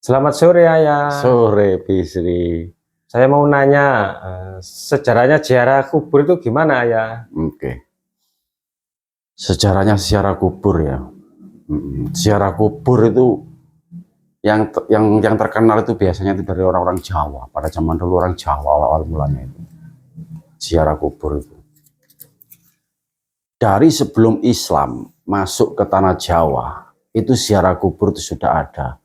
Selamat sore Ayah. Sore, Bisri. Saya mau nanya, sejarahnya ziarah kubur itu gimana Ayah? Oke. Sejarahnya ziarah kubur ya. Ziarah kubur itu yang terkenal itu biasanya itu dari orang-orang Jawa. Pada zaman dulu orang Jawa awal mulanya itu. Ziarah kubur itu. Dari sebelum Islam masuk ke tanah Jawa, itu ziarah kubur itu sudah ada.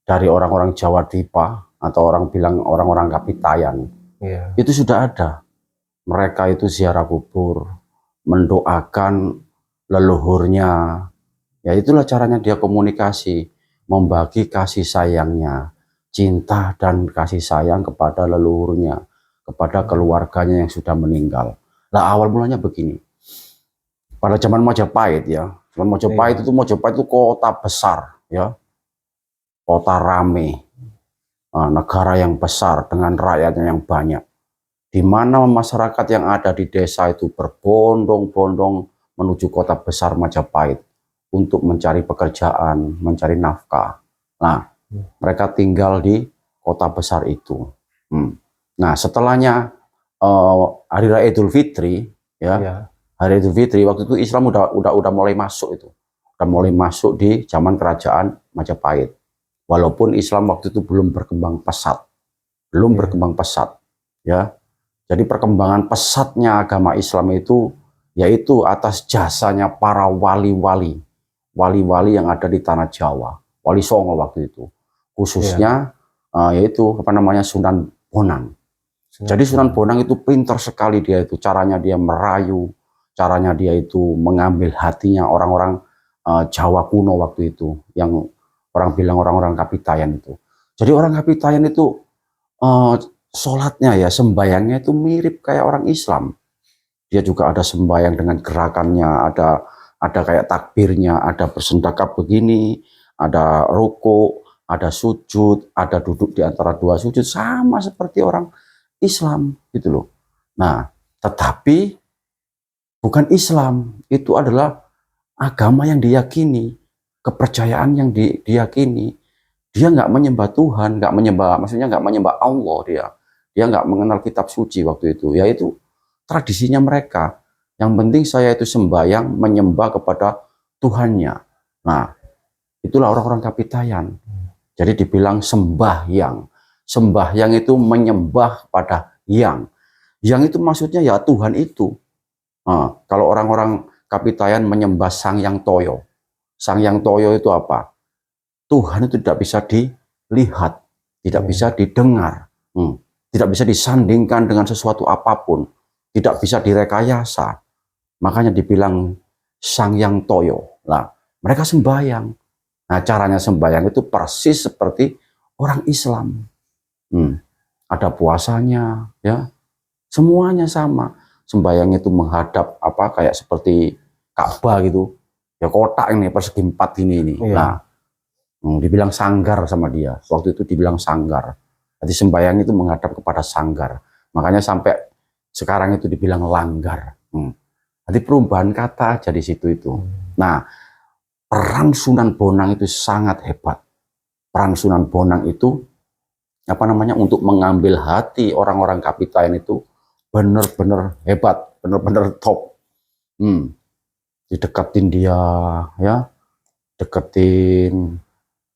Dari orang-orang Jawa Dipa atau orang bilang orang-orang Kapitayan, itu sudah ada. Mereka itu ziarah kubur, mendoakan leluhurnya. Ya itulah caranya dia komunikasi, membagi kasih sayangnya, cinta dan kasih sayang kepada leluhurnya, kepada keluarganya yang sudah meninggal. Nah awal mulanya begini. Pada zaman Majapahit ya, zaman Majapahit itu kota besar ya. Kota rame, negara yang besar dengan rakyatnya yang banyak, di mana masyarakat yang ada di desa itu berbondong-bondong menuju kota besar Majapahit untuk mencari pekerjaan, mencari nafkah. Nah, mereka tinggal di kota besar itu. Nah, setelahnya Hari Raya Idul Fitri, Hari Idul Fitri waktu itu Islam udah mulai masuk itu, udah mulai masuk di zaman kerajaan Majapahit. Walaupun Islam waktu itu belum berkembang pesat, berkembang pesat, ya. Jadi perkembangan pesatnya agama Islam itu, yaitu atas jasanya para wali-wali yang ada di tanah Jawa, Wali Songo waktu itu, khususnya yaitu Sunan Bonang. Jadi Sunan Bonang itu pintar sekali dia itu, caranya dia merayu, caranya dia itu mengambil hatinya orang-orang Jawa kuno waktu itu, yang orang bilang orang-orang Kapitayan itu. Jadi orang Kapitayan itu sholatnya ya, sembayangnya itu mirip kayak orang Islam. Dia juga ada sembayang dengan gerakannya, ada kayak takbirnya, ada bersendakap begini, ada ruku, ada sujud, ada duduk di antara dua sujud, sama seperti orang Islam gitu loh. Nah, tetapi bukan Islam, itu adalah agama yang diyakini, kepercayaan yang diyakini. Dia nggak menyembah Tuhan, nggak menyembah Allah, dia nggak mengenal kitab suci waktu itu, yaitu tradisinya mereka. Yang penting saya itu sembahyang, menyembah kepada Tuhannya. Nah, itulah orang-orang Kapitayan. Jadi dibilang sembahyang. Sembahyang itu menyembah pada yang itu maksudnya ya Tuhan itu. Nah, kalau orang-orang Kapitayan menyembah Sang Hyang Toyo. Sang Hyang Toyo itu apa? Tuhan itu tidak bisa dilihat, tidak bisa didengar, tidak bisa disandingkan dengan sesuatu apapun, tidak bisa direkayasa. Makanya dibilang Sang Hyang Toyo. Nah, mereka sembahyang. Nah, caranya sembahyang itu persis seperti orang Islam. Ada puasanya, ya, semuanya sama. Sembahyang itu menghadap kayak seperti Ka'bah gitu. Ya kotak ini persegi 4 ini. Nah, dibilang sanggar sama dia. Waktu itu dibilang sanggar. Jadi sembahyang itu menghadap kepada sanggar. Makanya sampai sekarang itu dibilang langgar. Jadi perubahan kata aja di situ itu. Nah, perang Sunan Bonang itu sangat hebat. Perang Sunan Bonang itu untuk mengambil hati orang-orang Kapitayan itu benar-benar hebat, benar-benar top. Dideketin dia, ya,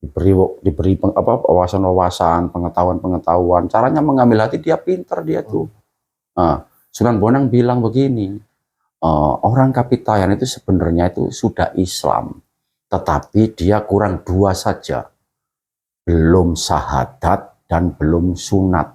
diberi wawasan, pengetahuan, caranya mengambil hati dia pinter dia tuh. Sunan Bonang bilang begini, orang Kapitayan itu sebenarnya itu sudah Islam, tetapi dia kurang 2 saja, belum syahadat dan belum sunat.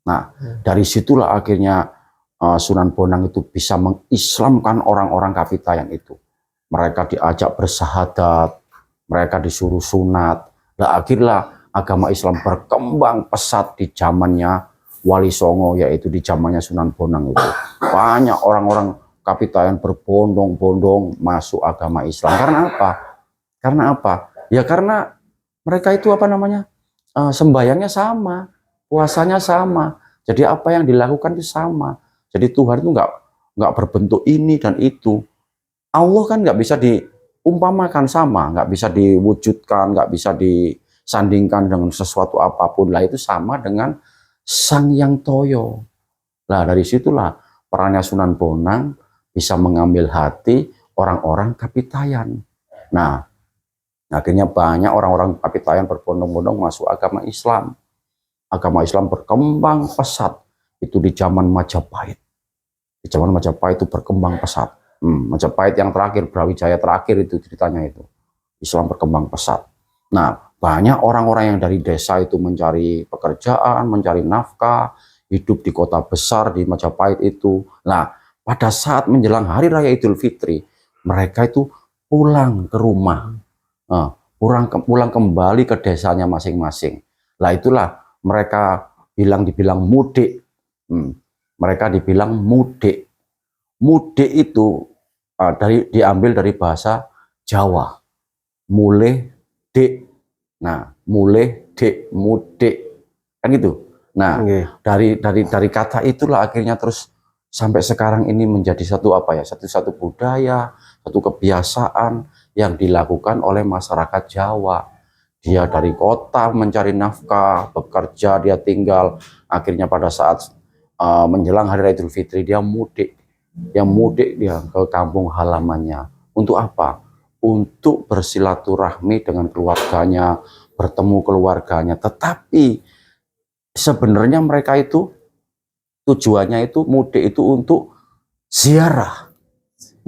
Nah, dari situlah akhirnya Sunan Bonang itu bisa mengislamkan orang-orang Kapitayan itu. Mereka diajak bersahadat, mereka disuruh sunat. Nah, akhirnya agama Islam berkembang pesat di zamannya Wali Songo, yaitu di zamannya Sunan Bonang itu. Banyak orang-orang Kapitayan berbondong-bondong masuk agama Islam. Karena apa? Ya karena mereka itu sembayangnya sama, puasanya sama. Jadi apa yang dilakukan itu sama. Jadi Tuhan itu nggak berbentuk ini dan itu. Allah kan nggak bisa diumpamakan sama, nggak bisa diwujudkan, nggak bisa disandingkan dengan sesuatu apapun lah, itu sama dengan Sang Hyang Toyo. Nah, dari situlah perannya Sunan Bonang bisa mengambil hati orang-orang Kapitayan. Nah, akhirnya banyak orang-orang Kapitayan berbondong-bondong masuk agama Islam. Agama Islam berkembang pesat itu di zaman Majapahit. Di zaman Majapahit itu berkembang pesat. Majapahit yang terakhir, Brawijaya terakhir itu ceritanya itu. Islam berkembang pesat. Nah, banyak orang-orang yang dari desa itu mencari pekerjaan, mencari nafkah, hidup di kota besar di Majapahit itu. Nah, pada saat menjelang Hari Raya Idul Fitri, mereka itu pulang ke rumah. Pulang kembali ke desanya masing-masing. Lah itulah mereka dibilang mudik. Mereka dibilang mudik. Mudik itu diambil dari bahasa Jawa. Mulih dek. Nah, mulih dek, mudik. Kan gitu. Nah, dari kata itulah akhirnya terus sampai sekarang ini menjadi satu budaya, satu kebiasaan yang dilakukan oleh masyarakat Jawa. Dia dari kota mencari nafkah, bekerja, dia tinggal. Akhirnya pada saat menjelang Hari Raya Idul Fitri, dia mudik. Dia ke kampung halamannya. Untuk apa? Untuk bersilaturahmi dengan keluarganya, bertemu keluarganya. Tetapi sebenarnya mereka itu tujuannya itu mudik itu untuk ziarah.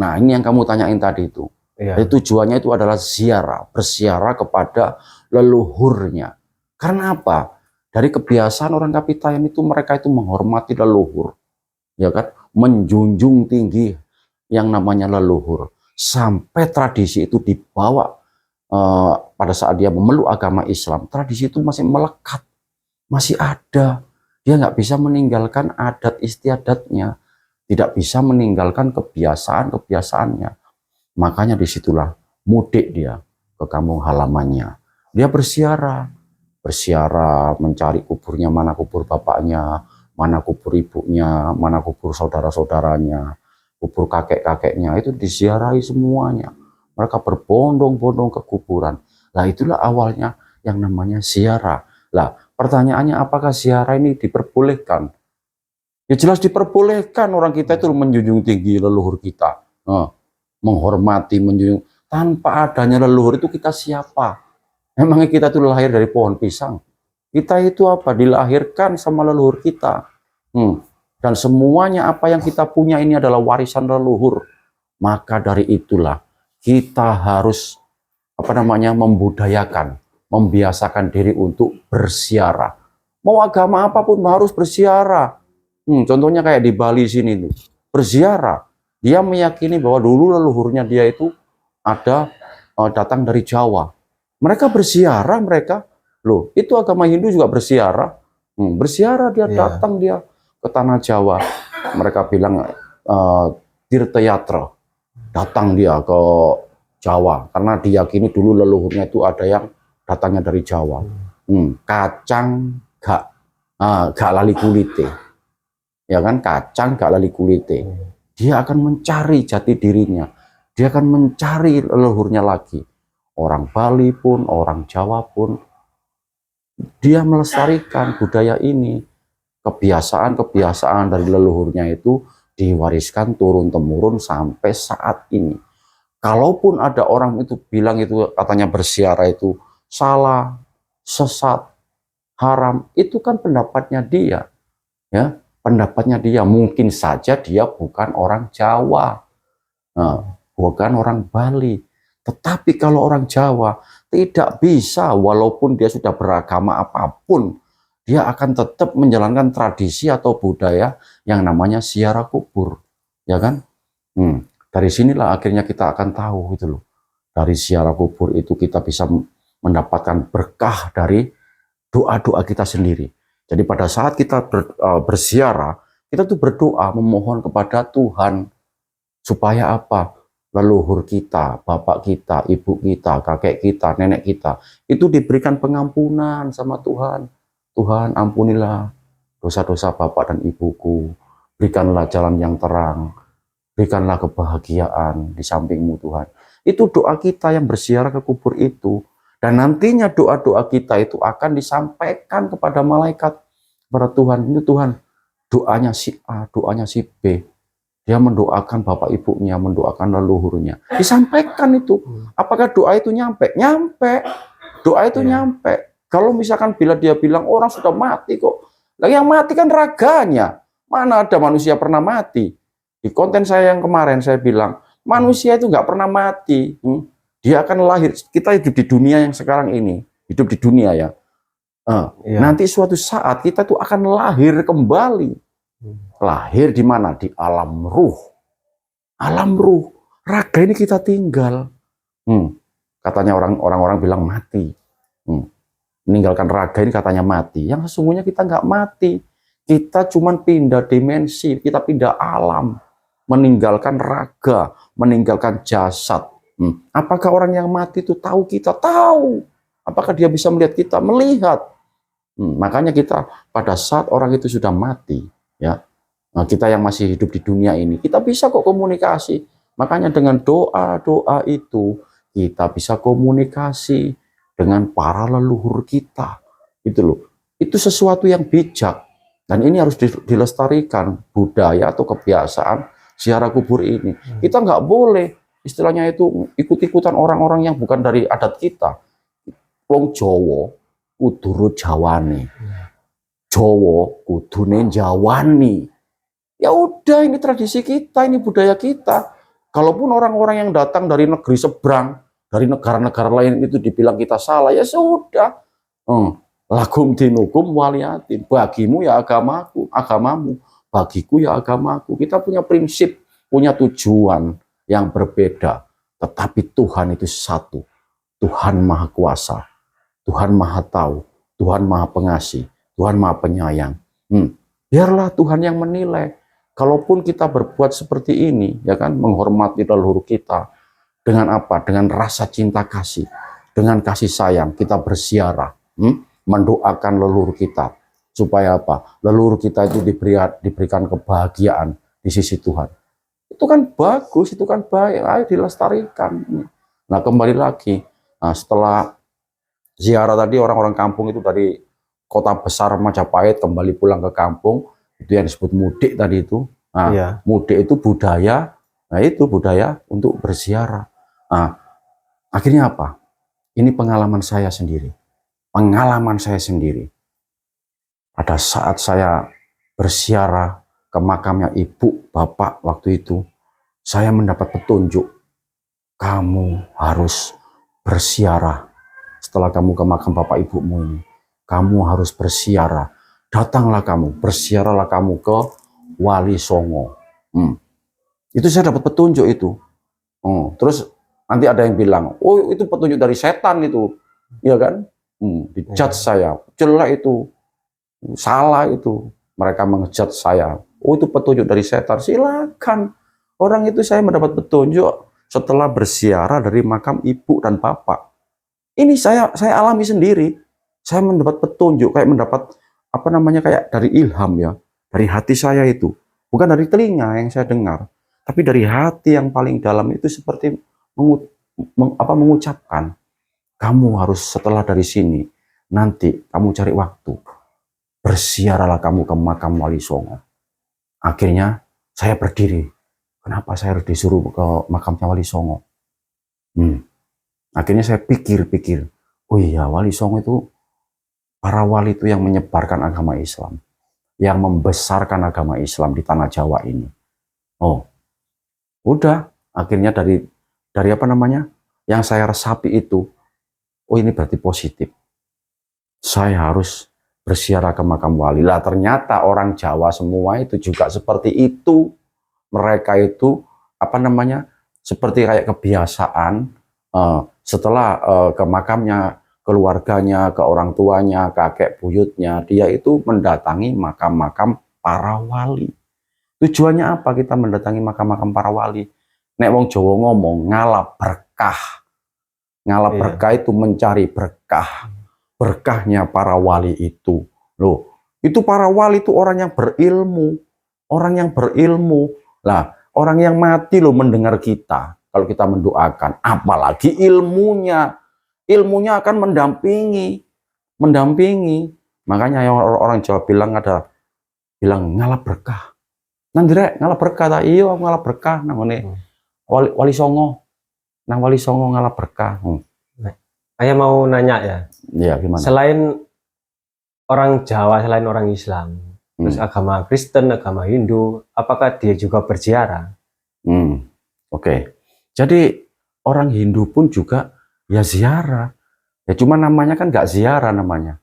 Nah, ini yang kamu tanyain tadi itu. Jadi tujuannya itu adalah ziarah, berziarah kepada leluhurnya. Karena apa? Dari kebiasaan orang Kapitayan itu mereka itu menghormati leluhur, ya kan? Menjunjung tinggi yang namanya leluhur. Sampai tradisi itu dibawa pada saat dia memeluk agama Islam, tradisi itu masih melekat, masih ada. Dia nggak bisa meninggalkan adat istiadatnya, tidak bisa meninggalkan kebiasaan-kebiasaannya. Makanya disitulah mudik dia ke kampung halamannya. Dia berziarah mencari kuburnya, mana kubur bapaknya, mana kubur ibunya, mana kubur saudara-saudaranya, kubur kakek-kakeknya, itu diziarahi semuanya. Mereka berbondong-bondong ke kuburan. Nah, itulah awalnya yang namanya ziarah. Lah, pertanyaannya apakah ziarah ini diperbolehkan? Ya jelas diperbolehkan. Orang kita itu menjunjung tinggi leluhur kita. Menghormati, menjunjung. Tanpa adanya leluhur itu kita siapa? Memangnya kita itu lahir dari pohon pisang? Kita itu apa? Dilahirkan sama leluhur kita. Dan semuanya apa yang kita punya ini adalah warisan leluhur. Maka dari itulah kita harus membudayakan, membiasakan diri untuk berziarah. Mau agama apapun harus berziarah. Contohnya kayak di Bali sini tuh, berziarah. Dia meyakini bahwa dulu leluhurnya dia itu ada datang dari Jawa. Mereka berziarah, loh, itu agama Hindu juga berziarah. Berziarah dia datang dia ke tanah Jawa. Mereka bilang Tirtayatra. Datang dia ke Jawa karena diyakini dulu leluhurnya itu ada yang datangnya dari Jawa. Kacang gak lali kulite. Ya kan, kacang gak lali kulite. Dia akan mencari jati dirinya. Dia akan mencari leluhurnya lagi. Orang Bali pun, orang Jawa pun, dia melestarikan budaya ini. Kebiasaan-kebiasaan dari leluhurnya itu diwariskan turun-temurun sampai saat ini. Kalaupun ada orang itu bilang itu katanya berziarah itu salah, sesat, haram, itu kan pendapatnya dia. Ya, pendapatnya dia. Mungkin saja dia bukan orang Jawa, bukan orang Bali. Tetapi kalau orang Jawa tidak bisa, walaupun dia sudah beragama apapun, dia akan tetap menjalankan tradisi atau budaya yang namanya ziarah kubur, ya kan? Dari sinilah akhirnya kita akan tahu gitu loh. Dari ziarah kubur itu kita bisa mendapatkan berkah dari doa-doa kita sendiri. Jadi pada saat kita berziarah, kita tuh berdoa memohon kepada Tuhan supaya apa? Leluhur kita, bapak kita, ibu kita, kakek kita, nenek kita, itu diberikan pengampunan sama Tuhan. Tuhan, ampunilah dosa-dosa bapak dan ibuku, berikanlah jalan yang terang, berikanlah kebahagiaan di sampingmu Tuhan. Itu doa kita yang berziarah ke kubur itu. Dan nantinya doa-doa kita itu akan disampaikan kepada malaikat, kepada Tuhan. Ini Tuhan, doanya si A, doanya si B. Dia mendoakan bapak ibunya, mendoakan leluhurnya. Disampaikan itu. Apakah doa itu nyampe? Nyampe. Doa itu nyampe. Kalau misalkan bila dia bilang orang sudah mati kok. Nah, yang mati kan raganya. Mana ada manusia pernah mati? Di konten saya yang kemarin saya bilang, manusia itu nggak pernah mati. Dia akan lahir. Kita hidup di dunia yang sekarang ini. Hidup di dunia ya. Nanti suatu saat kita tuh akan lahir kembali. Lahir di mana? Di alam ruh. Alam ruh. Raga ini kita tinggal. Katanya orang-orang bilang mati. Meninggalkan raga ini katanya mati. Yang sesungguhnya kita nggak mati. Kita cuma pindah dimensi. Kita pindah alam. Meninggalkan raga. Meninggalkan jasad. Apakah orang yang mati itu tahu kita? Tahu. Apakah dia bisa melihat kita? Melihat. Makanya kita pada saat orang itu sudah mati, ya, nah, kita yang masih hidup di dunia ini, kita bisa kok komunikasi. Makanya dengan doa-doa itu kita bisa komunikasi dengan para leluhur kita. Itu loh. Itu sesuatu yang bijak. Dan ini harus dilestarikan, budaya atau kebiasaan ziarah kubur ini. Kita nggak boleh istilahnya itu ikut-ikutan orang-orang yang bukan dari adat kita. Wong Jawa kudune Jawani. Jawa kudune Jawani. Ya udah, ini tradisi kita, ini budaya kita. Kalaupun orang-orang yang datang dari negeri seberang, dari negara-negara lain itu dibilang kita salah, ya sudah. Lakum dinukum waliyatin. Bagimu ya agamaku, agamamu. Bagiku ya agamaku. Kita punya prinsip, punya tujuan yang berbeda. Tetapi Tuhan itu satu. Tuhan Maha Kuasa. Tuhan Maha Tahu, Tuhan Maha Pengasih, Tuhan Maha Penyayang. Biarlah Tuhan yang menilai. Kalaupun kita berbuat seperti ini, ya kan, menghormati leluhur kita dengan apa? Dengan rasa cinta kasih, dengan kasih sayang kita berziarah, mendoakan leluhur kita supaya apa? Leluhur kita itu diberikan kebahagiaan di sisi Tuhan. Itu kan bagus, itu kan baik. Ayo dilestarikan. Nah, kembali lagi, setelah ziarah tadi, orang-orang kampung itu dari kota besar Majapahit kembali pulang ke kampung, itu yang disebut mudik tadi itu. Nah, mudik itu budaya, nah itu budaya untuk berziarah. Nah, akhirnya apa? Ini pengalaman saya sendiri. Pengalaman saya sendiri. Pada saat saya berziarah ke makamnya ibu, bapak waktu itu, saya mendapat petunjuk. Kamu harus berziarah. Setelah kamu ke makam bapak ibumu ini, kamu harus berziarah. Datanglah kamu, berziarahlah kamu ke Wali Songo. Itu saya dapat petunjuk itu. Terus nanti ada yang bilang, oh itu petunjuk dari setan itu, ya kan? Dijudge saya, jelek itu, salah itu. Mereka mengejat saya. Oh itu petunjuk dari setan. Silakan. Orang itu saya mendapat petunjuk setelah berziarah dari makam ibu dan bapak. Ini saya alami sendiri. Saya mendapat petunjuk, kayak mendapat apa namanya, kayak dari ilham ya, dari hati saya itu. Bukan dari telinga yang saya dengar, tapi dari hati yang paling dalam itu seperti mengucapkan, kamu harus setelah dari sini, nanti kamu cari waktu, berziarahlah kamu ke makam Wali Songo. Akhirnya saya berdiri. Kenapa saya harus disuruh ke makamnya Wali Songo? Akhirnya saya pikir-pikir, oh iya, Wali Songo itu, para wali itu yang menyebarkan agama Islam, yang membesarkan agama Islam di tanah Jawa ini. Oh, udah, akhirnya dari apa namanya, yang saya resapi itu, oh ini berarti positif. Saya harus berziarah ke makam wali. Lah ternyata orang Jawa semua itu juga seperti itu. Mereka itu apa namanya, seperti kayak kebiasaan. Setelah ke makamnya, keluarganya, ke orang tuanya, kakek buyutnya, dia itu mendatangi makam-makam para wali. Tujuannya apa kita mendatangi makam-makam para wali? Nek wong Jawa ngomong ngalap berkah. Ngalap berkah itu mencari berkah. Berkahnya para wali itu. Loh, itu para wali itu orang yang berilmu. Orang yang berilmu. Lah, orang yang mati loh mendengar kita. Kalau kita mendoakan, apalagi ilmunya. ilmunya akan mendampingi. Makanya yang orang Jawa bilang ngalap berkah. Nang direk ngalap berkah ta? Iya, aku ngalap berkah nang ngene. Wali Songo. Nang Wali Songo ngalap berkah. Saya mau nanya ya. Iya, gimana? Selain orang Jawa, selain orang Islam, terus agama Kristen, agama Hindu, apakah dia juga berziarah? Oke. Jadi orang Hindu pun juga ya ziarah. Ya cuma namanya kan nggak ziarah namanya.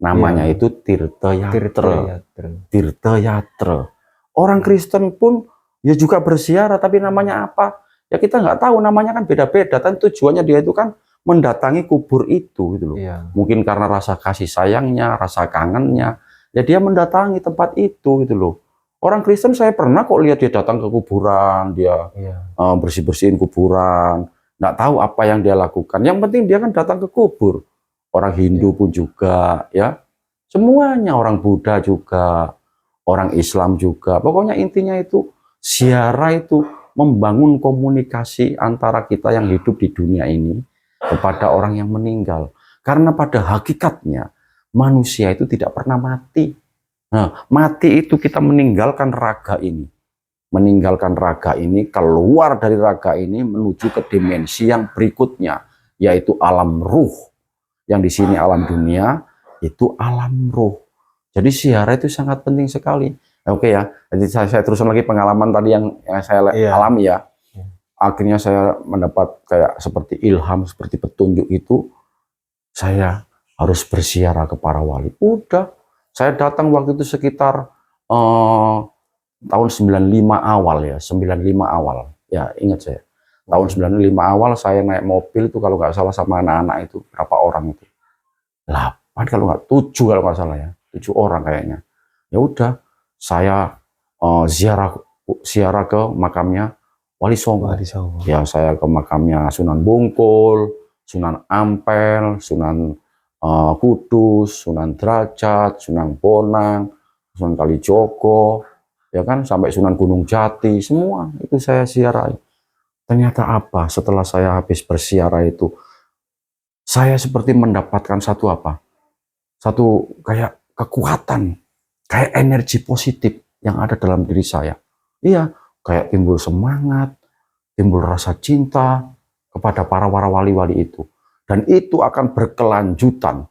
Namanya itu Tirtayatra. Tirtayatra. Orang Kristen pun ya juga berziarah, tapi namanya apa? Ya kita nggak tahu, namanya kan beda-beda. Dan tujuannya dia itu kan mendatangi kubur itu gitu loh. Mungkin karena rasa kasih sayangnya, rasa kangennya, ya dia mendatangi tempat itu gitu loh. Orang Kristen saya pernah kok lihat dia datang ke kuburan, dia bersih-bersihin kuburan, nggak tahu apa yang dia lakukan. Yang penting dia kan datang ke kubur. Orang Hindu pun juga, ya semuanya, orang Buddha juga, orang Islam juga. Pokoknya intinya itu ziarah itu membangun komunikasi antara kita yang hidup di dunia ini kepada orang yang meninggal. Karena pada hakikatnya manusia itu tidak pernah mati. Nah, mati itu kita meninggalkan raga ini. Meninggalkan raga ini, keluar dari raga ini menuju ke dimensi yang berikutnya, yaitu alam ruh. Yang di sini alam dunia, itu alam ruh. Jadi ziarah itu sangat penting sekali. Oke ya, jadi saya teruskan lagi pengalaman tadi yang saya alami ya. Akhirnya saya mendapat kayak seperti ilham, seperti petunjuk itu, saya harus berziarah ke para wali. Udah, saya datang waktu itu sekitar tahun 95 awal ya, 95 awal. Ya, ingat saya. Tahun 95 awal saya naik mobil itu kalau nggak salah sama anak-anak itu, berapa orang itu? 8 kalau nggak 7 kalau nggak salah ya. 7 orang kayaknya. Ya udah, saya ziarah ke makamnya Wali Songo. Ya, saya ke makamnya Sunan Bungkul, Sunan Ampel, Sunan Kudus, Sunan Derajat, Sunan Bonang, Sunan Kalijogo, ya kan, sampai Sunan Gunung Jati, semua itu saya ziarahi. Ternyata apa? Setelah saya habis berziarah itu, saya seperti mendapatkan satu apa? Satu kayak kekuatan, kayak energi positif yang ada dalam diri saya. Iya, kayak timbul semangat, timbul rasa cinta kepada para wali-wali itu. Dan itu akan berkelanjutan.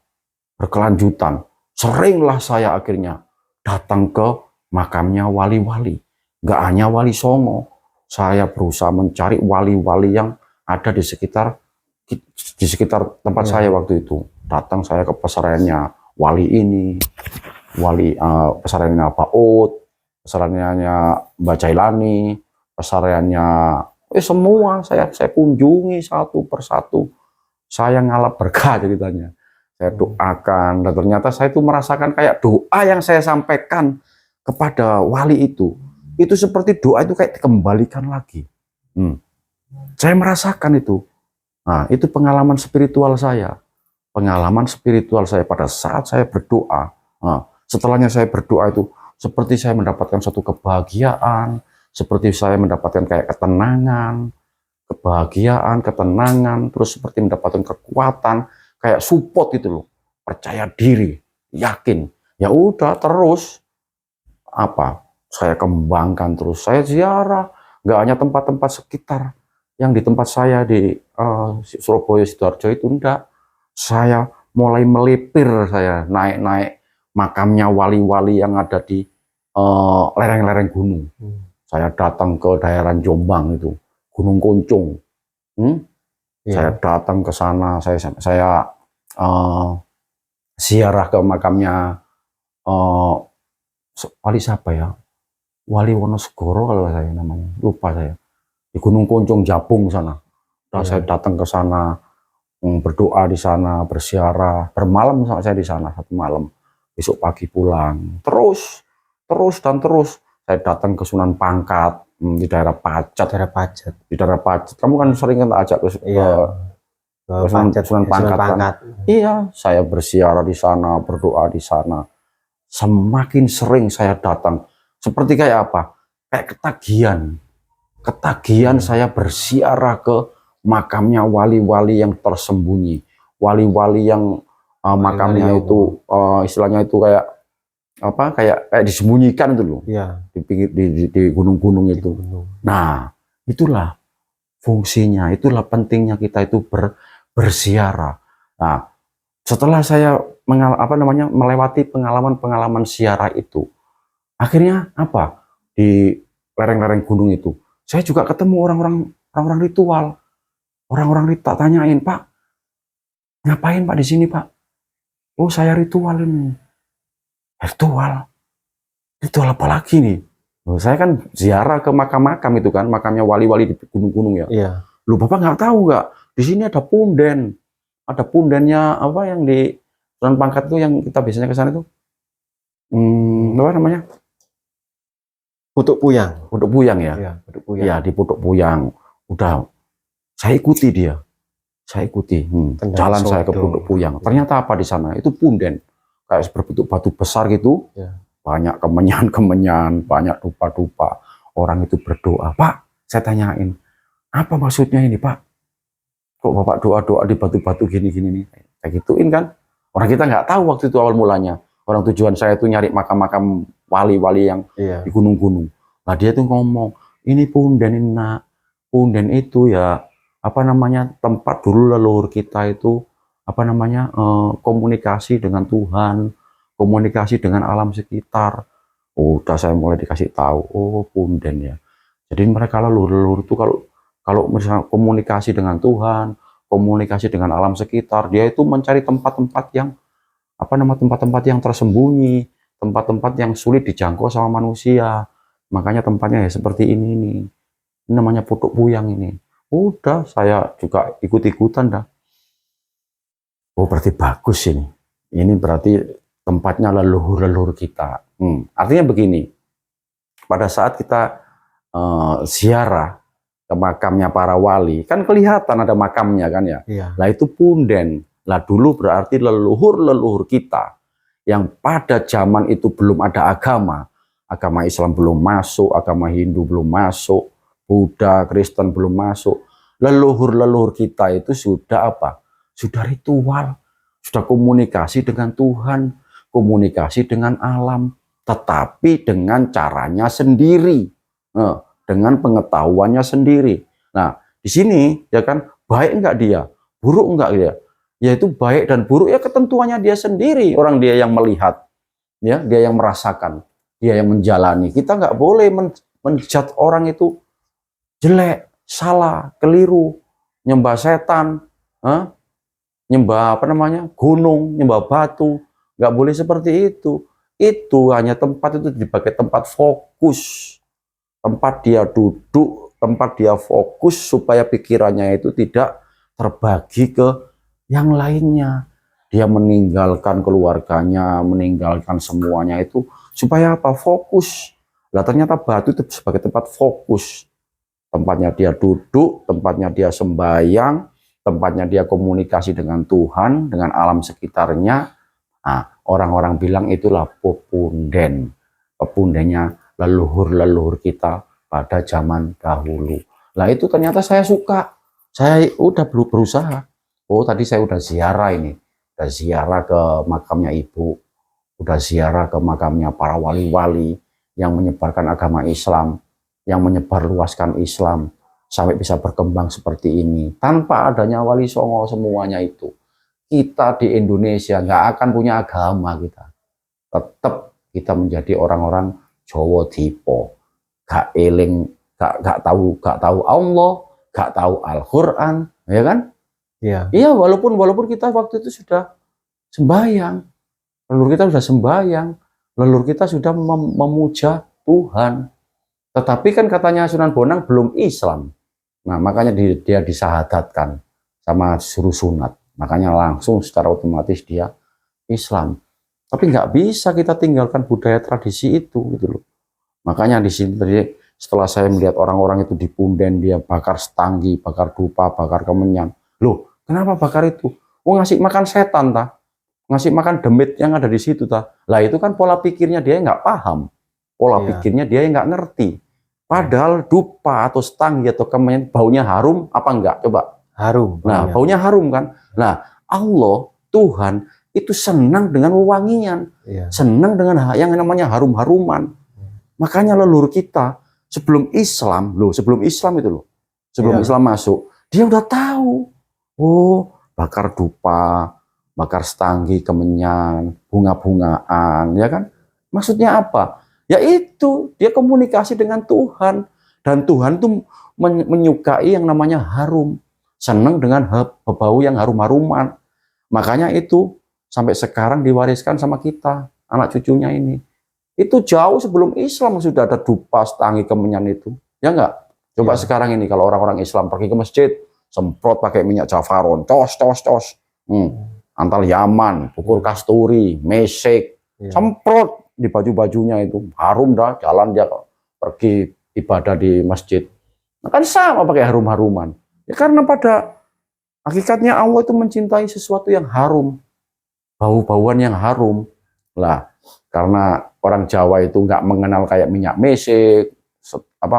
Seringlah saya akhirnya datang ke makamnya wali-wali. Gak hanya Wali Songo, saya berusaha mencari wali-wali yang ada di sekitar tempat saya waktu itu. Datang saya ke pesariannya wali ini, pesariannya Pak Ut, pesariannya Mbak Jailani, pesariannya semua saya kunjungi satu persatu. Saya ngalap berkah ceritanya. Saya doakan, dan ternyata saya itu merasakan kayak doa yang saya sampaikan kepada wali itu seperti doa itu kayak dikembalikan lagi. Saya merasakan itu. Nah, itu pengalaman spiritual saya. Pengalaman spiritual saya pada saat saya berdoa. Nah, setelahnya saya berdoa itu seperti saya mendapatkan suatu kebahagiaan, seperti saya mendapatkan kayak ketenangan, ketenangan, terus seperti mendapatkan kekuatan, kayak support itu loh, percaya diri, yakin. Ya udah, terus saya kembangkan terus, saya ziarah, nggak hanya tempat-tempat sekitar yang di tempat saya di Surabaya Sidoarjo itu, enggak. Saya mulai melipir, saya naik makamnya wali-wali yang ada di lereng-lereng gunung. Saya datang ke daerah Jombang itu, Gunung Kuncung. Saya datang ke sana, saya ziarah ke makamnya wali siapa ya? Wali Wonosegoro kalau saya namanya, lupa saya. Di Gunung Kuncung Jabung sana. Saya datang ke sana, berdoa di sana, berziarah, bermalam saya di sana 1 malam. Besok pagi pulang. Terus saya datang ke Sunan Pangkat di daerah Pacet. Di daerah Pacet. Kamu kan sering ajak ke Sunan Pangkat kan? Iya, saya berziarah di sana, berdoa di sana. Semakin sering saya datang, seperti kayak apa? Kayak ketagihan saya berziarah ke makamnya wali-wali yang tersembunyi, wali-wali yang makamnya itu istilahnya itu kayak apa, kayak disembunyikan itu loh. Iya. Di gunung-gunung itu. Nah, itulah fungsinya, itulah pentingnya kita itu berziarah. Nah, setelah saya melewati pengalaman-pengalaman ziarah itu, akhirnya apa? Di lereng-lereng gunung itu, saya juga ketemu orang-orang ritual. Orang-orang tak tanyain, "Pak, ngapain Pak di sini, Pak?" "Oh, saya ritual ini." "Ritual? Ritual apa lagi nih?" Loh, saya kan ziarah ke makam-makam itu kan, makamnya wali-wali di gunung-gunung ya. Iya. Loh, Bapak nggak tahu nggak? Di sini ada punden. Ada pundennya apa yang di Sunan Pangkat itu yang kita biasanya ke sana itu. Apa namanya? Putuk Puyang. Putuk Puyang ya? Iya, Putuk Puyang. Iya, di Putuk Puyang. Udah, saya ikuti dia. Saya ikuti. Jalan saya ke Putuk Puyang. Ternyata apa di sana? Itu punden. Kayak berbentuk batu besar gitu. Ya. Banyak kemenyan-kemenyan, banyak dupa-dupa. Orang itu berdoa. "Pak," saya tanyain, "apa maksudnya ini, Pak? Kok Bapak doa-doa di batu-batu gini-gini nih?" Kayak gituin kan. Orang kita nggak tahu waktu itu awal mulanya. Orang tujuan saya itu nyari makam-makam wali-wali yang di gunung-gunung. Nah, dia tuh ngomong, "Ini punden ini, Nak. Punden itu ya, apa namanya, tempat dulu leluhur kita itu, apa namanya, komunikasi dengan Tuhan, komunikasi dengan alam sekitar." Udah saya mulai dikasih tahu, oh punden ya. Jadi mereka leluhur-leluhur itu kalau misalnya komunikasi dengan Tuhan, komunikasi dengan alam sekitar, dia itu mencari tempat-tempat yang tempat-tempat yang tersembunyi, tempat-tempat yang sulit dijangkau sama manusia. Makanya tempatnya ya seperti ini nih. Ini namanya Putuk Puyang ini. Udah, saya juga ikut-ikutan dah. Oh, berarti bagus ini. Ini berarti tempatnya leluhur-leluhur kita. Artinya begini, pada saat kita ziarah ke makamnya para wali, kan kelihatan ada makamnya kan ya. Nah, itu punden. Lah, dulu berarti leluhur-leluhur kita yang pada zaman itu belum ada agama Islam belum masuk, agama Hindu belum masuk, Buddha, Kristen belum masuk. Leluhur-leluhur kita itu sudah apa? Sudah ritual, sudah komunikasi dengan Tuhan, komunikasi dengan alam, tetapi dengan caranya sendiri, dengan pengetahuannya sendiri. Nah, di sini ya kan, baik enggak dia, buruk enggak dia, yaitu baik dan buruk ya ketentuannya dia sendiri, orang dia yang melihat, ya dia yang merasakan, dia yang menjalani. Kita nggak boleh menjudge orang itu jelek, salah, keliru, nyembah setan, nyembah gunung, nyembah batu, nggak boleh seperti itu. Itu hanya tempat itu dipakai tempat fokus, tempat dia duduk, tempat dia fokus supaya pikirannya itu tidak terbagi ke yang lainnya. Dia meninggalkan keluarganya, meninggalkan semuanya itu supaya apa? Fokus. Lah, ternyata batu itu sebagai tempat fokus. Tempatnya dia duduk, tempatnya dia sembahyang, tempatnya dia komunikasi dengan Tuhan, dengan alam sekitarnya. Nah, orang-orang bilang itulah punden. Pundennya leluhur-leluhur kita pada zaman dahulu. Lah, itu ternyata saya suka. Saya udah berusaha. Oh, tadi saya udah ziarah ini. Udah ziarah ke makamnya ibu. Udah ziarah ke makamnya para wali-wali yang menyebarkan agama Islam, yang menyebarluaskan Islam sampai bisa berkembang seperti ini. Tanpa adanya Wali Songo semuanya itu, kita di Indonesia nggak akan punya agama kita. Tetap kita menjadi orang-orang Jawa Dipo, gak eling, gak tahu Allah, gak tahu Al-Quran, ya kan? Iya, walaupun kita waktu itu sudah sembahyang, leluhur kita sudah sembahyang, leluhur kita sudah memuja Tuhan. Tetapi kan katanya Sunan Bonang belum Islam. Nah, makanya dia disahadatkan sama suruh sunat. Makanya langsung secara otomatis dia Islam. Tapi nggak bisa kita tinggalkan budaya tradisi itu gitu loh. Makanya di sini tadi setelah saya melihat orang-orang itu di punden, dia bakar setanggi, bakar dupa, bakar kemenyan. Loh, kenapa bakar itu? Oh, ngasih makan setan tah. Ngasih makan demit yang ada di situ tah. Lah, itu kan pola pikirnya dia nggak paham. Pola pikirnya dia nggak ngerti. Padahal dupa atau setanggi atau kemenyan baunya harum apa enggak? Coba. Harum. Nah, baunya harum kan. Nah, Allah, Tuhan itu senang dengan wewangian, senang dengan yang namanya harum-haruman. Makanya leluhur kita sebelum Islam itu loh, sebelum Islam masuk, dia udah tahu, oh bakar dupa, bakar setanggi, kemenyan, bunga-bungaan, ya kan? Maksudnya apa? Ya itu, dia komunikasi dengan Tuhan, dan Tuhan tuh menyukai yang namanya harum, senang dengan bau yang harum-haruman. Makanya itu sampai sekarang diwariskan sama kita, anak cucunya ini. Itu jauh sebelum Islam sudah ada dupa, setanggi, kemenyan itu. Ya enggak? Coba sekarang ini kalau orang-orang Islam pergi ke masjid, semprot pakai minyak jafaron, cos. Antal Yaman, bukur kasturi, mesik, semprot di baju-bajunya itu. Harum dah, jalan dia pergi ibadah di masjid. Nah, kan sama pakai harum-haruman. Ya karena pada hakikatnya Allah itu mencintai sesuatu yang harum, bau-bauan yang harum. Lah, karena orang Jawa itu nggak mengenal kayak minyak mesik,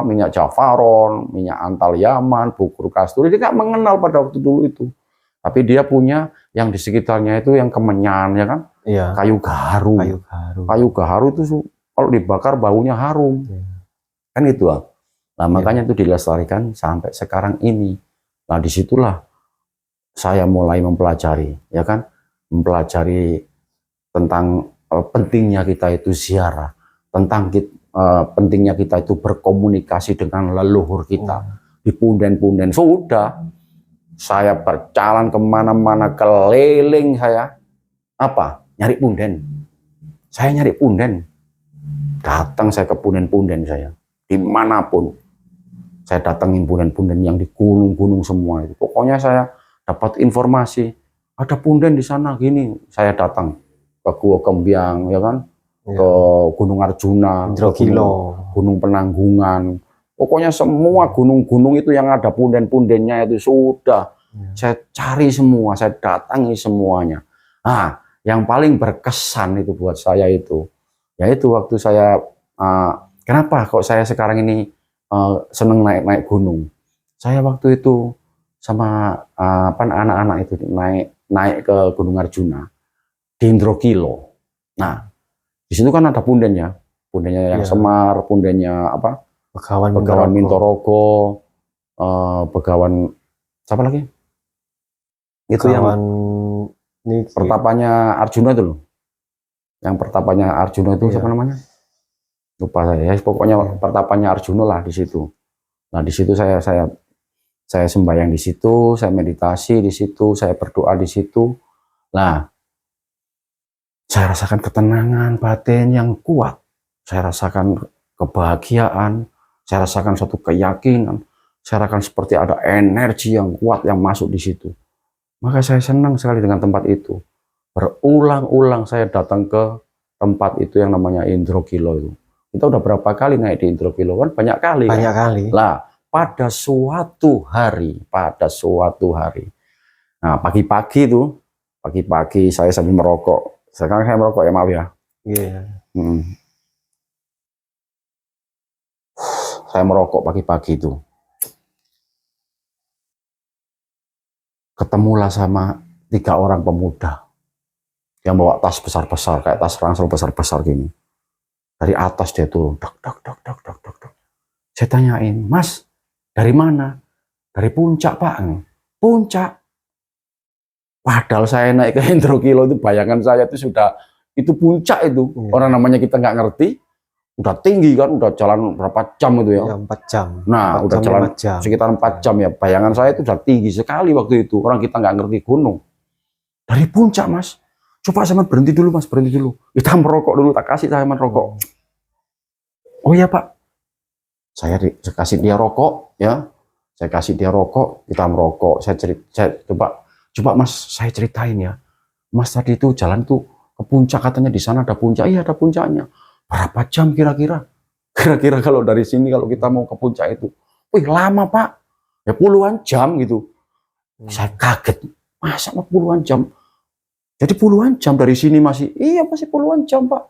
minyak jafaron, minyak antal Yaman, bukur kasturi, dia nggak mengenal pada waktu dulu itu. Tapi dia punya yang di sekitarnya itu yang kemenyan, ya kan? Iya. Kayu gaharu. Kayu gaharu itu kalau dibakar baunya harum. Kan itu. Nah, makanya itu dilestarikan sampai sekarang ini. Nah, disitulah saya mulai mempelajari, ya kan? Mempelajari tentang pentingnya kita itu ziarah, tentang pentingnya kita itu berkomunikasi dengan leluhur kita di punden-punden. Sudah, saya berjalan kemana-mana, keliling saya, nyari punden. Saya nyari punden, datang saya ke punden-punden saya, dimanapun. Saya datangin punden-punden yang di gunung-gunung semua itu. Pokoknya saya dapat informasi, ada punden di sana gini, saya datang ke Gua Kembyang, ya kan, ke Gunung Arjuna, Gunung Penanggungan, pokoknya semua gunung-gunung itu yang ada punden-pundennya itu sudah saya cari semua, saya datangi semuanya. Nah, yang paling berkesan itu buat saya itu, yaitu waktu saya, kenapa kok saya sekarang ini seneng naik-naik gunung? Saya waktu itu sama anak-anak itu naik ke Gunung Arjuna di Indrokilo. Nah, di situ kan ada pundennya yang Semar, pundennya Begawan Mintorogo, Begawan siapa lagi? Itu yang pertapanya Arjuna itu loh. Yang pertapanya Arjuna itu siapa namanya? Lupa saya. Ya, pokoknya pertapanya Arjuna lah di situ. Nah, di situ saya sembahyang di situ, saya meditasi di situ, saya berdoa di situ. Nah, saya rasakan ketenangan batin yang kuat, saya rasakan kebahagiaan, saya rasakan suatu keyakinan, saya rasakan seperti ada energi yang kuat yang masuk di situ. Maka saya senang sekali dengan tempat itu. Berulang-ulang saya datang ke tempat itu yang namanya Indrokilo itu. Kita udah berapa kali naik di Indrokilo kan? Banyak kali. Lah, pada suatu hari, nah pagi-pagi saya sambil merokok. Sekarang saya merokok ya, maaf ya. Saya merokok pagi-pagi itu. Ketemulah sama 3 orang pemuda yang bawa tas besar-besar, kayak tas ransel besar-besar gini. Dari atas dia turun, dok. Saya tanyain, Mas, dari mana? Dari puncak, Pak. Puncak. Padahal saya naik ke Indrokilo itu, bayangan saya itu sudah, itu puncak itu. Orang namanya kita nggak ngerti, udah tinggi kan, udah jalan berapa jam itu ya? 4 jam. Nah, udah jalan sekitar 4 jam ya. Bayangan saya itu udah tinggi sekali waktu itu. Orang kita nggak ngerti gunung. Dari puncak, Mas. Coba sama berhenti dulu, Mas, berhenti dulu. Kita merokok dulu, tak kasih saya merokok. Oh iya, Pak. Saya kasih dia rokok, ya. Saya kasih dia rokok, kita merokok. Saya coba Mas, saya ceritain ya. Mas tadi itu jalan tuh ke puncak, katanya di sana ada puncak. Iya, ada puncaknya. Berapa jam kira-kira? Kira-kira kalau dari sini kalau kita mau ke puncak itu, wih lama Pak. Ya puluhan jam gitu. Saya kaget. Masa puluhan jam? Jadi puluhan jam dari sini masih? Iya, masih puluhan jam Pak.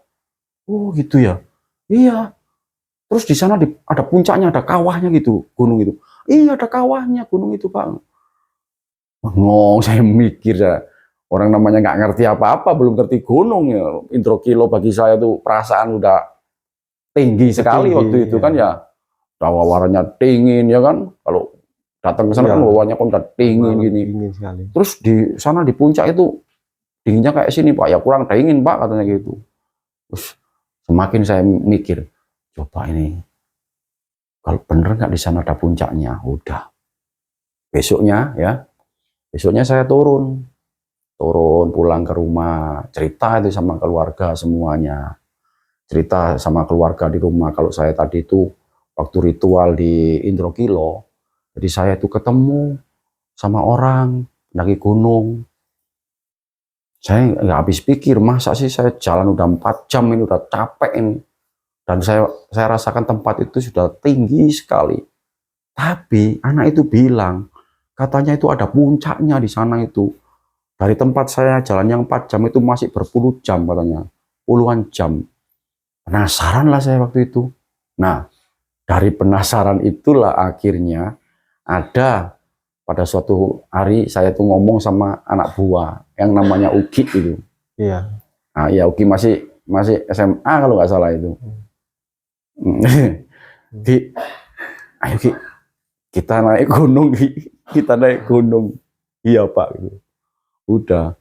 Oh gitu ya? Iya. Terus di sana ada puncaknya, ada kawahnya gitu, gunung itu. Iya, ada kawahnya gunung itu Pak. Ngong, saya mikir, Orang namanya nggak ngerti apa-apa, belum ngerti gunung ya. Intro kilo bagi saya tuh perasaan udah tinggi sekali Tinggi, waktu itu ya. kan ya. Tawarannya dingin ya kan. Kalau datang ke sana Iya. kan bawahnya kan udah dingin gini. Dingin sekali. Terus di sana di puncak itu dinginnya kayak sini Pak, ya kurang dingin Pak katanya gitu. Terus semakin saya mikir, coba ini kalau bener nggak di sana ada puncaknya, udah. Besoknya saya turun pulang ke rumah, cerita itu sama keluarga semuanya. Cerita sama keluarga di rumah kalau saya tadi itu waktu ritual di Indrokilo, jadi saya itu ketemu sama orang pendaki gunung. Saya nggak habis pikir, masa sih saya jalan udah 4 jam ini, udah capek ini. Dan saya rasakan tempat itu sudah tinggi sekali. Tapi anak itu bilang, katanya itu ada puncaknya di sana itu. Dari tempat saya jalan yang 4 jam itu masih berpuluh jam katanya. Puluhan jam. Penasaran lah saya waktu itu. Nah, dari penasaran itulah akhirnya ada pada suatu hari saya tuh ngomong sama anak buah yang namanya Ugi itu. Iya. Nah, ya Ugi masih SMA kalau nggak salah itu. Ki, ayo Ki, kita naik gunung Ki, kita naik gunung. Iya Pak. Gitu. Udah,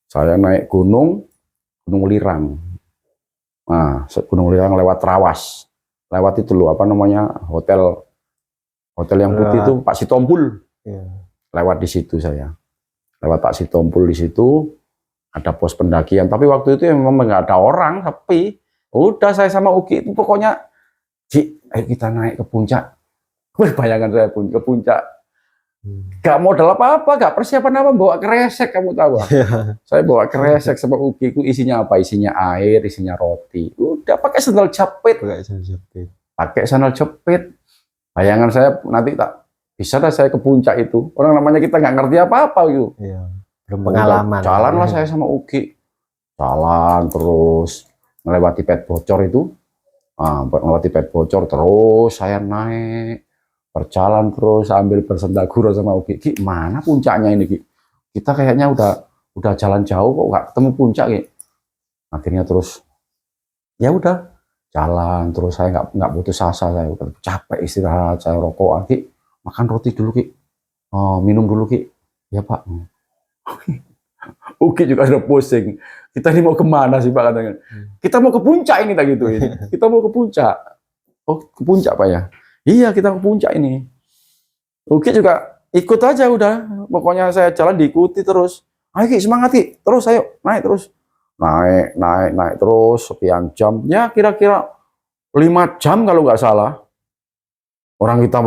saya naik Gunung Lirang. Nah, Gunung Lirang lewat Trawas, lewat itu loh apa namanya hotel yang putih itu Pak Sitompul. Iya. Lewat di situ saya, lewat Pak Sitompul di situ ada pos pendakian. Tapi waktu itu memang nggak ada orang, sepi. Udah saya sama Ugi itu pokoknya, Ci, ayo kita naik ke puncak. Bayangan saya pun ke puncak. Gak modal apa-apa, gak persiapan apa, bawa kresek kamu tahu. Saya bawa kresek sama Ugi, itu isinya apa? Isinya air, isinya roti. Udah pakai sandal jepit. Pakai sandal jepit. Bayangan saya nanti tak bisa dah saya ke puncak itu. Orang namanya kita nggak ngerti apa-apa gitu. Iya. Belum pengalaman. Jalan lah saya sama Ugi. Jalan terus melewati pet bocor itu. Nah, melewati pet bocor terus saya naik. Berjalan terus sambil bersendagura sama Ugi. Ki, mana puncaknya ini Ki? Kita kayaknya udah jalan jauh kok nggak ketemu puncak Ki. Akhirnya terus ya udah jalan terus, saya nggak putus asa, saya udah capek istirahat, saya rokok Ki, makan roti dulu Ki, minum dulu Ki. Ya Pak. Ugi juga sudah pusing. Kita ini mau kemana sih Pak katanya? Kita mau ke puncak ini tak gitu ini. Kita mau ke puncak. Oh ke puncak Pak ya? Iya kita ke puncak ini. Ugi juga ikut aja udah. Pokoknya saya jalan diikuti terus. Ayo Ki semangat Ki. Terus ayo naik terus. Naik terus sekian jam. Ya kira-kira 5 jam kalau nggak salah. Orang kita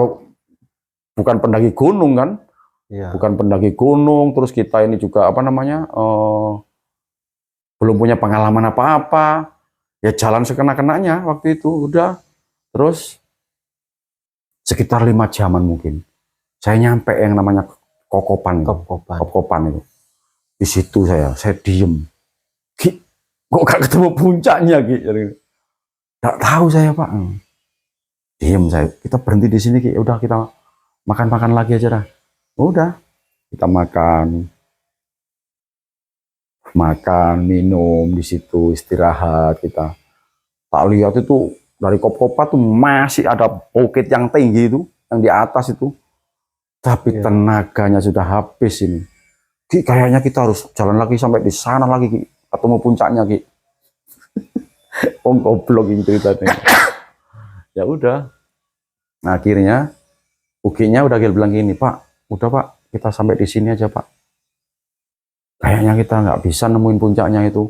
bukan pendaki gunung kan. Ya. Bukan pendaki gunung. Terus kita ini juga apa namanya. Belum punya pengalaman apa-apa. Ya jalan sekena-kenanya waktu itu. Udah. Terus sekitar 5 jaman mungkin. Saya nyampe yang namanya Kokopan itu. Di situ saya diem. Ki, kok gak ketemu puncaknya Ki? Gak tahu saya Pak. Diem saya. Kita berhenti di sini Ki. Udah kita makan lagi aja dah. Udah. Kita makan, minum di situ, istirahat kita. Tak lihat itu dari Kokopa tuh masih ada bukit yang tinggi itu, yang di atas itu. Tapi tenaganya sudah habis ini. Ki, kayaknya kita harus jalan lagi sampai di sana lagi Ki. Ketemu puncaknya Ki. Oh goblok ini ceritanya. Ya udah. Nah, akhirnya Uginya udah bilang gini, Pak, udah Pak, kita sampai di sini aja Pak. Kayaknya kita nggak bisa nemuin puncaknya itu.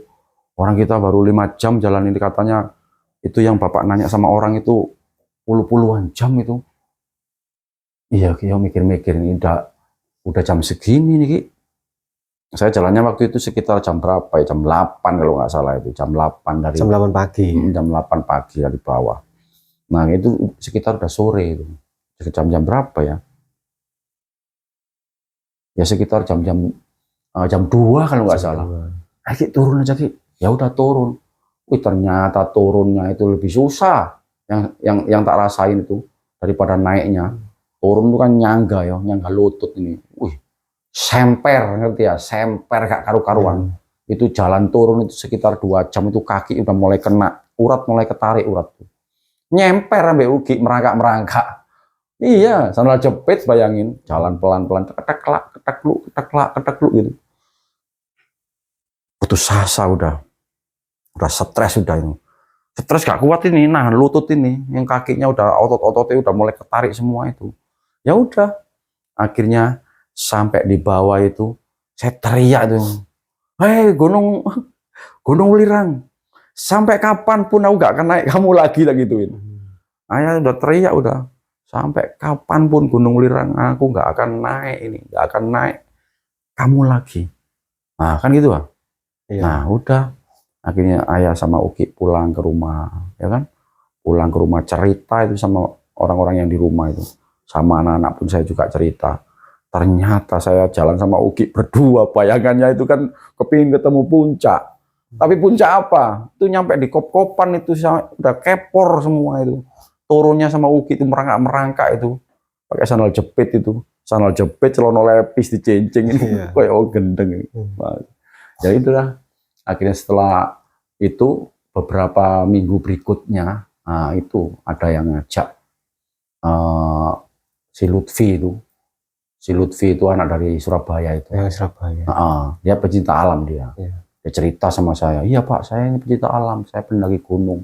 Orang kita baru 5 jam jalan ini katanya. Itu yang Bapak nanya sama orang itu puluhan jam itu. Iya, Ki, mikir-mikir ini udah jam segini nih Ki. Saya jalannya waktu itu sekitar jam berapa ya? Jam 8 kalau nggak salah itu. Jam 8 dari jam 8 pagi. Jam 8 pagi dari bawah. Nah, itu sekitar udah sore itu. Jam berapa ya? Ya sekitar jam 2 kalau nggak salah. Ki, turun aja Ki. Ya udah turun. Wih, ternyata turunnya itu lebih susah. Yang tak rasain itu daripada naiknya. Turun itu kan nyangga lutut ini. Wih, semper, ngerti ya, semper gak karu-karuan. Itu jalan turun itu sekitar 2 jam, itu kaki udah mulai kena urat, mulai ketarik urat. Nyemper ambek ugi, merangkak-merangkak. Iya, sandal jepit, bayangin, jalan pelan-pelan, ketek-kelak, ketek-keluk, ketek-kelak, ketek-keluk gitu. Putus asa udah stres udah ini. Stres gak kuat ini, nah lutut ini, yang kakinya udah otot-ototnya udah mulai ketarik semua itu. Ya udah, akhirnya sampai di bawah itu, saya teriak tuh, hei gunung Welirang, sampai kapanpun aku gak akan naik kamu lagi lah gituin. Ayah udah teriak udah, sampai kapanpun Gunung Welirang aku gak akan naik ini, gak akan naik kamu lagi. Nah kan gitu lah. Iya. Nah udah, akhirnya ayah sama Uki pulang ke rumah, ya kan? Pulang ke rumah cerita itu sama orang-orang yang di rumah itu, sama anak-anak pun saya juga cerita. Ternyata saya jalan sama Uki berdua, bayangannya itu kan kepingin ketemu puncak. Tapi puncak apa? Itu nyampe di kop-kopan itu udah kepor semua itu. Turunnya sama Uki itu merangkak-merangkak itu. Pakai sandal jepit itu. Sandal jepit, celana lepis dicencing ini. Kayak gendeng. Ya itulah. Akhirnya setelah itu beberapa minggu berikutnya, nah itu ada yang ngajak si Lutfi itu. Si Lutfi itu anak dari Surabaya itu. Surabaya. Dia pecinta alam dia. Dia cerita sama saya, iya Pak, saya ini pecinta alam, saya pendaki gunung.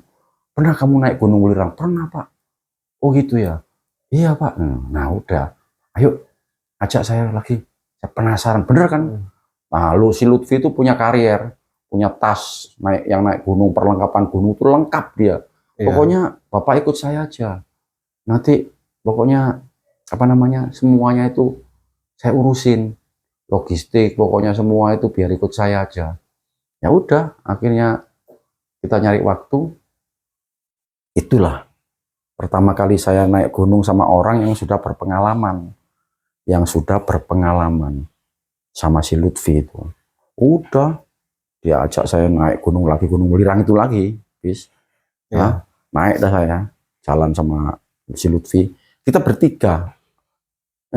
Pernah kamu naik Gunung Welirang? Pernah Pak. Oh gitu ya. Iya Pak. Nah udah, ayo ajak saya lagi. Saya penasaran, bener kan? Nah si Lutfi itu punya karier, punya tas, naik gunung, perlengkapan gunung itu lengkap dia. Pokoknya Bapak ikut saya aja. Nanti pokoknya apa namanya, semuanya itu saya urusin, logistik, pokoknya semua itu biar ikut saya aja. Ya udah, akhirnya kita nyari waktu. Itulah pertama kali saya naik gunung sama orang yang sudah berpengalaman, sama si Lutfi itu. Udah, dia ajak saya naik gunung lagi, Gunung Welirang itu lagi, bis. Nah, naik dah saya, jalan sama si Lutfi. Kita bertiga,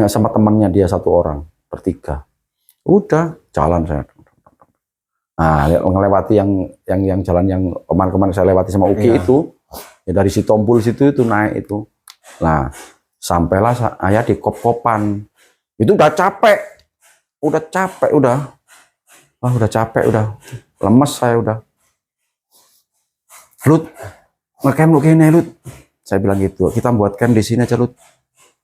sama temannya dia 1 orang, bertiga. Udah, jalan saya. Nah, ngelewati yang jalan yang kemarin saya lewati sama Uki itu, ya dari si Tompul situ itu naik itu. Nah, sampailah ayah di kop-kopan. Itu udah capek, udah capek, udah lemes saya udah. Lut, ngecamp lu kene Lut. Saya bilang gitu, kita buat camp di sini aja Lut.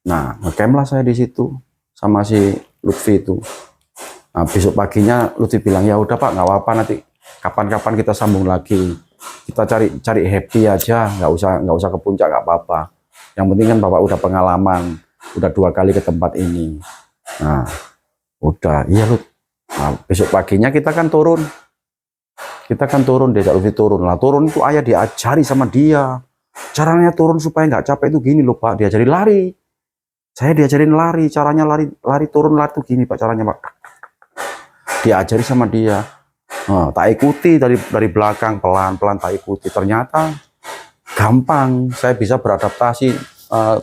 Nah, ngecamp lah saya di situ sama si Lutfi itu. Nah, besok paginya Lutfi bilang, ya udah Pak, nggak apa-apa, nanti kapan-kapan kita sambung lagi. Kita cari happy aja, nggak usah ke puncak, nggak apa-apa. Yang penting kan Bapak udah pengalaman, udah 2 kali ke tempat ini. Nah, udah, iya Lut. Nah, besok paginya kita kan turun, diajak Lutfi turun. Lah turun itu ayah diajari sama dia. Caranya turun supaya nggak capek itu gini loh Pak, diajari lari. Saya diajarin lari, caranya lari turun lari tuh gini Pak, caranya Pak. Diajari sama dia. Nah, tak ikuti dari belakang pelan-pelan tak ikuti. Ternyata gampang, saya bisa beradaptasi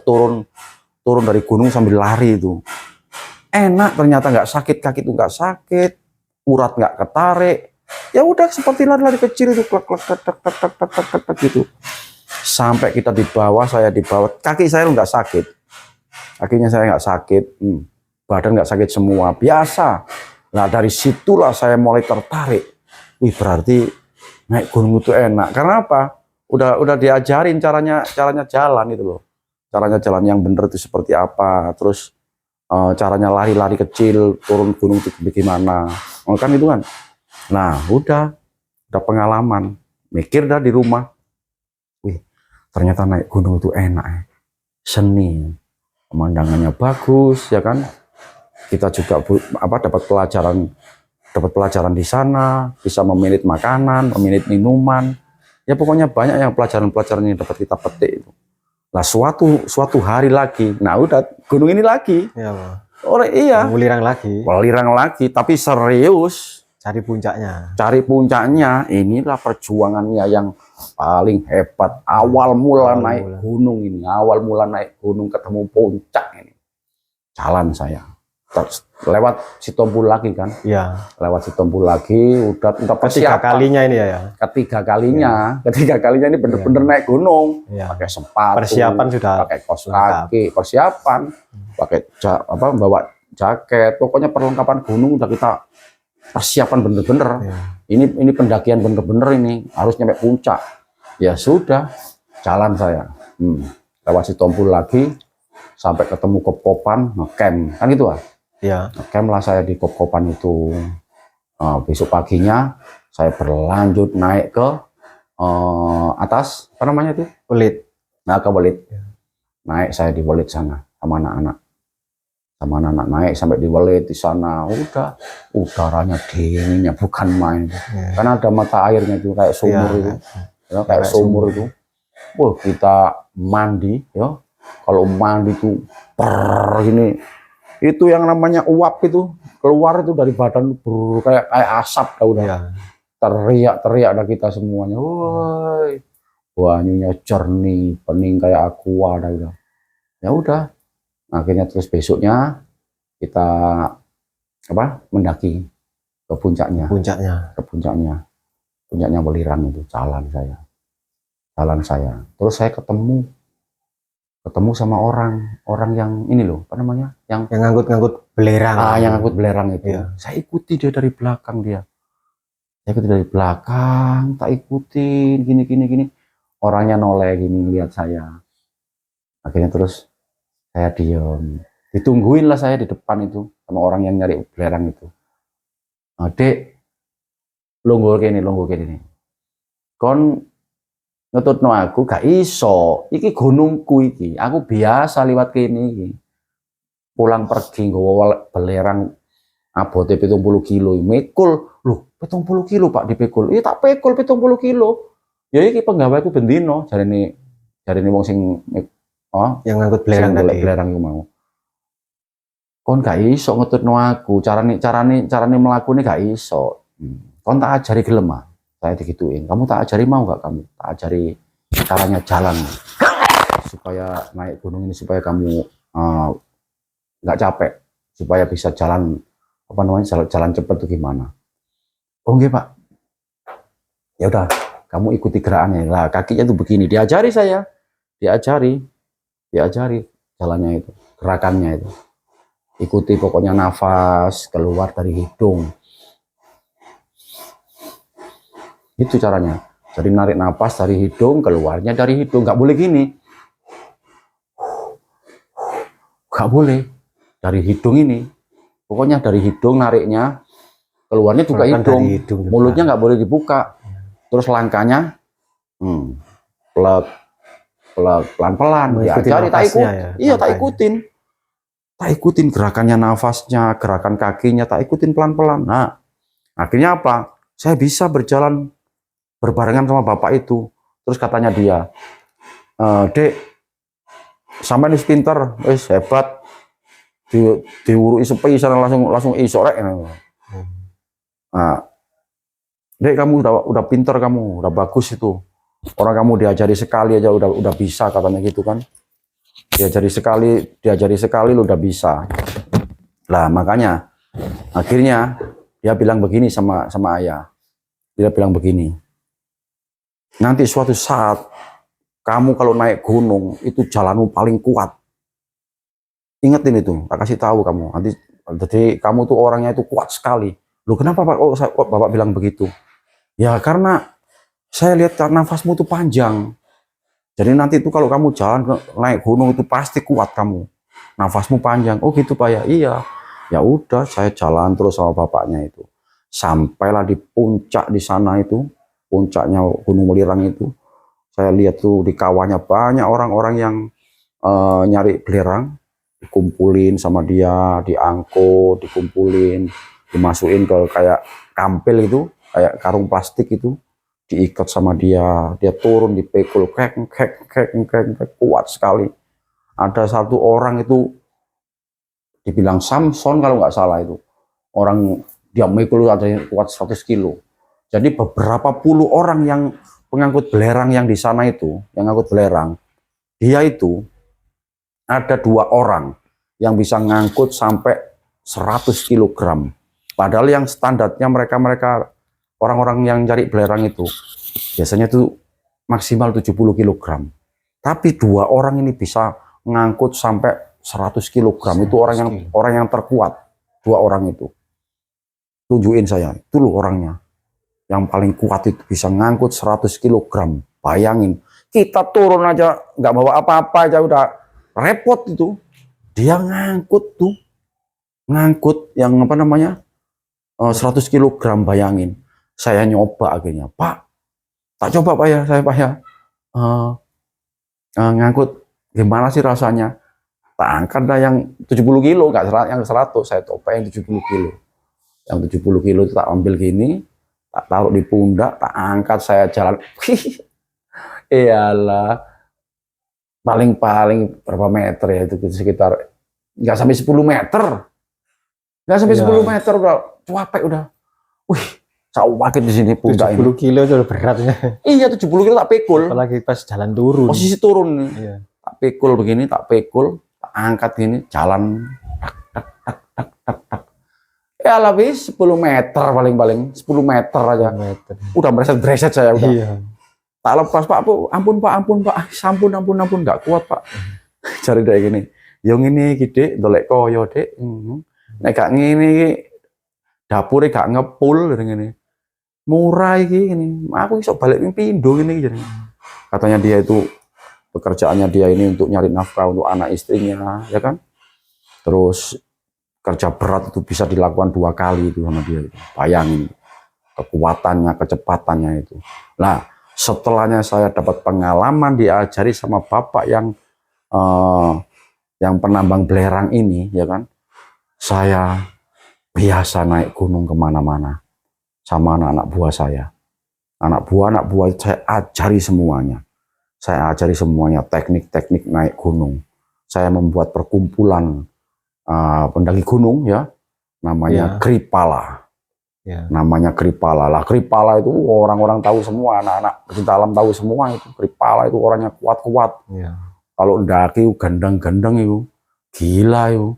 turun dari gunung sambil lari itu. Enak ternyata, nggak sakit, kaki itu nggak sakit, urat nggak ketarik. Ya udah seperti lari kecil itu, gitu. Sampai kita di bawah, saya di bawah, kaki saya nggak sakit. Kakinya saya nggak sakit, badan nggak sakit semua, biasa. Nah dari situlah saya mulai tertarik. Wih berarti naik gunung itu enak. Karena apa? Udah diajarin caranya jalan itu loh. Caranya jalan yang benar itu seperti apa. Terus caranya lari kecil, turun gunung itu bagaimana. Kan itu kan. Nah udah pengalaman. Mikir dah di rumah. Wih ternyata naik gunung itu enak. Seni. Pemandangannya bagus ya kan. Kita juga dapat pelajaran di sana, bisa memanage makanan, memanage minuman. Ya pokoknya banyak yang pelajaran yang dapat kita petik itu. Nah suatu hari lagi, nah udah gunung ini lagi. Iya, Iya. Welirang lagi, tapi serius. Cari puncaknya. Inilah perjuangannya yang paling hebat. Awal mula naik gunung ketemu puncak ini. Jalan saya. lewat Sitompul lagi kan, ya. lewat Sitompul lagi, udah Ketiga persiapan. kalinya ini ya. Ketiga kalinya ini bener-bener naik gunung, pakai sepatu, Persiapan sudah pakai kaos kaki, persiapan, pakai bawa jaket, pokoknya perlengkapan gunung udah kita persiapan bener-bener. Ini pendakian bener-bener, ini harus nyampe puncak. Ya sudah, jalan saya, lewat Sitompul lagi sampai ketemu Kop-Kopan, ngecamp kan gitu ngecamp lah saya di Kop-Kopan itu. Besok paginya saya berlanjut naik ke atas, apa namanya itu? Welit. Nah, ke Welit. Naik saya di Welit sana sama anak-anak. Sama anak-anak naik sampai di Welit di sana, udah udaranya dinginnya bukan main. Karena ada mata airnya itu kayak sumur itu. Ya, kayak sumur itu. Wah, kita mandi ya. Kalau mandi itu gini, itu yang namanya uap itu keluar itu dari badan kayak asap udah. Teriak-teriak dah kita semuanya. Woi, banyunya jernih, bening kayak aqua dah udah. Ya udah. Akhirnya terus besoknya kita mendaki ke puncaknya. Puncaknya Welirang itu jalan saya. Terus saya ketemu sama orang yang ini loh, apa namanya, yang ngangkut belerang. Yang ngangkut belerang itu. Saya ikuti dia dari belakang dia. Tak ikutin gini. Orangnya noleh gini lihat saya. Akhirnya terus saya diem. Ditungguin lah saya di depan itu sama orang yang nyari belerang itu. Dek, longgo kene. Kon ngetutno aku gak iso, iki gunungku iki, aku biasa liwat kene iki. Pulang pergi nggawa belerang abote 70 kilo, mekul. Loh, 70 kilo Pak dipekul. Iya tak pekul 70 kilo. Ya iki penggaweku bendino, jarene wong sing yang ngangkut belerang tadi. Belerang iku mau. Kon gak iso ngetutno aku, carane mlakune gak iso. Kon tak ajari gelem. Saya digituin, kamu tak ajari mau nggak kamu? Tak ajari caranya jalan supaya naik gunung ini, supaya kamu nggak capek, supaya bisa jalan jalan cepat tuh gimana? Oh nggih Pak. Ya udah, kamu ikuti gerakannya. Lah kakinya tuh begini, diajari jalannya itu, gerakannya itu. Ikuti pokoknya nafas keluar dari hidung. Itu caranya. Jadi narik nafas dari hidung, keluarnya dari hidung. Nggak boleh gini. Nggak boleh. Dari hidung ini. Pokoknya dari hidung nariknya, keluarnya juga hidung. Mulutnya nggak boleh dibuka. Terus langkahnya, pelan-pelan. Diajari, tak ikutin. Tak ikutin gerakannya, nafasnya, gerakan kakinya, tak ikutin pelan-pelan. Nah, akhirnya apa? Saya bisa berjalan berbarengan sama bapak itu. Terus katanya dia, Dek, sampai nih pinter, hebat, diurui sepi sana langsung isok rek. Nah, Dek, kamu udah pinter, kamu udah bagus itu. Orang kamu diajari sekali aja udah bisa, katanya gitu kan. Diajari sekali lu udah bisa. Lah makanya akhirnya dia bilang begini sama ayah. Dia bilang begini. Nanti suatu saat kamu kalau naik gunung itu jalanmu paling kuat. Ingetin itu, tak kasih tahu kamu. Nanti jadi kamu tuh orangnya itu kuat sekali. Loh kenapa Pak? Kok Bapak bilang begitu? Ya karena saya lihat nafasmu itu panjang. Jadi nanti itu kalau kamu jalan naik gunung itu pasti kuat kamu. Nafasmu panjang. Oh gitu Pak ya? Iya. Ya udah saya jalan terus sama bapaknya itu. Sampailah di puncak di sana itu. Puncaknya Gunung Welirang itu, saya lihat tuh di kawahnya banyak orang-orang yang nyari belerang, dikumpulin sama dia, diangkut, dikumpulin, dimasukin ke kayak kampil itu, kayak karung plastik itu, diikat sama dia turun dipekul, kek, kuat sekali. Ada satu orang itu dibilang Samson kalau nggak salah itu, orang dia mekul ada yang kuat 100 kilo. Jadi beberapa puluh orang yang pengangkut belerang yang di sana itu, yang ngangkut belerang, dia itu ada 2 orang yang bisa ngangkut sampai 100 kilogram. Padahal yang standarnya mereka orang-orang yang cari belerang itu biasanya tuh maksimal 70 kilogram. Tapi 2 orang ini bisa ngangkut sampai 100 kilogram. Itu orang yang terkuat. 2 orang itu. Tunjukin saya, itu loh orangnya. Yang paling kuat itu bisa ngangkut 100 kilogram. Bayangin, kita turun aja nggak bawa apa-apa aja udah repot itu. Dia ngangkut tuh. Ngangkut yang apa namanya? 100 kilogram, bayangin. Saya nyoba akhirnya, Pak, tak coba Pak ya, saya Pak ya. Ngangkut, gimana sih rasanya? Tak angkat dah yang 70 kilo, nggak yang 100, saya coba yang 70 kilo. Yang 70 kilo itu tak ambil gini, tak taruh di pundak, tak angkat, saya jalan. Iyalah, paling-paling berapa meter ya, itu sekitar, nggak sampai 10 meter. Nggak sampai 10 meter udah capek udah. Wih, saya pakai di sini pundak 70 kilo itu udah beratnya. Iya, 70 kilo tak pikul. Apalagi pas jalan turun. Posisi turun. Iya. Tak pikul begini, tak pikul, tak angkat gini, jalan tak. Ya lebih 10 meter paling-paling, 10 meter aja. Udah mereset saya udah. Iya. Tak lepas Pak, ampun Pak, ampun, nggak kuat Pak. Cari kayak gini. Yang ini gede, dolek koyo dek. Nek gak ngene dapure gak ngepul ngene. Murah iki ngene. Aku iso balik ning pindho ngene iki. Katanya dia itu pekerjaannya dia ini untuk nyari nafkah untuk anak istrinya, ya kan? Terus kerja berat itu bisa dilakukan 2 kali itu sama dia. Bayangin kekuatannya, kecepatannya itu. Nah, setelahnya saya dapat pengalaman diajari sama bapak yang penambang belerang ini, ya kan? Saya biasa naik gunung kemana-mana sama anak-anak buah saya. Anak buah saya ajari semuanya. Saya ajari semuanya teknik-teknik naik gunung. Saya membuat perkumpulan pendaki gunung ya, namanya Kripala. Namanya Kripala. Lah Kripala itu orang-orang tahu semua, anak-anak pecinta alam tahu semua itu. Kripala itu orangnya kuat-kuat. Kalau ndaki gendeng-gendeng itu, gila itu.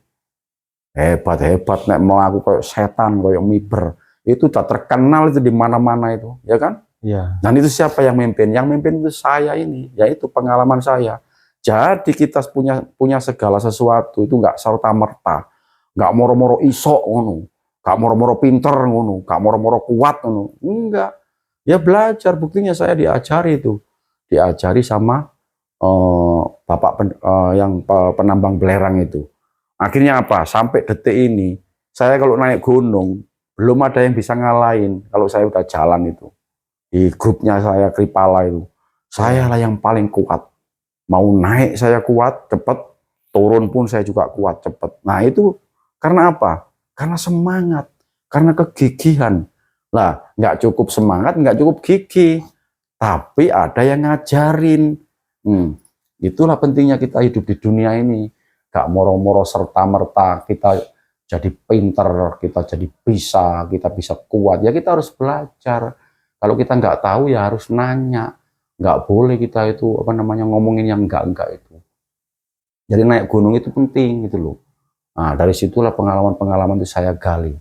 Hebat nek melaku kayak setan, kayak miber. Itu tak terkenal itu di mana-mana itu, ya kan? Iya. Dan itu siapa yang mimpin? Yang mimpin itu saya ini, yaitu pengalaman saya. Jadi kita punya segala sesuatu itu nggak serta-merta, nggak moro-moro iso ngono, nggak moro-moro pinter ngono, nggak moro-moro kuat ngono. Enggak. Ya belajar, buktinya saya diajari itu. Diajari sama bapak yang penambang belerang itu. Akhirnya apa? Sampai detik ini, saya kalau naik gunung, belum ada yang bisa ngalahin kalau saya udah jalan itu. Di grupnya saya Kripala itu, saya lah yang paling kuat. Mau naik saya kuat, cepet. Turun pun saya juga kuat, cepet. Nah itu karena apa? Karena semangat, karena kegigihan. Lah, nggak cukup semangat, nggak cukup gigih. Tapi ada yang ngajarin. Itulah pentingnya kita hidup di dunia ini. Gak moro-moro serta-merta kita jadi pinter, kita jadi kita bisa kuat. Ya kita harus belajar. Kalau kita nggak tahu ya harus nanya. Nggak boleh kita itu ngomongin yang enggak itu. Jadi naik gunung itu penting gitu loh. Nah dari situlah pengalaman-pengalaman itu saya gali.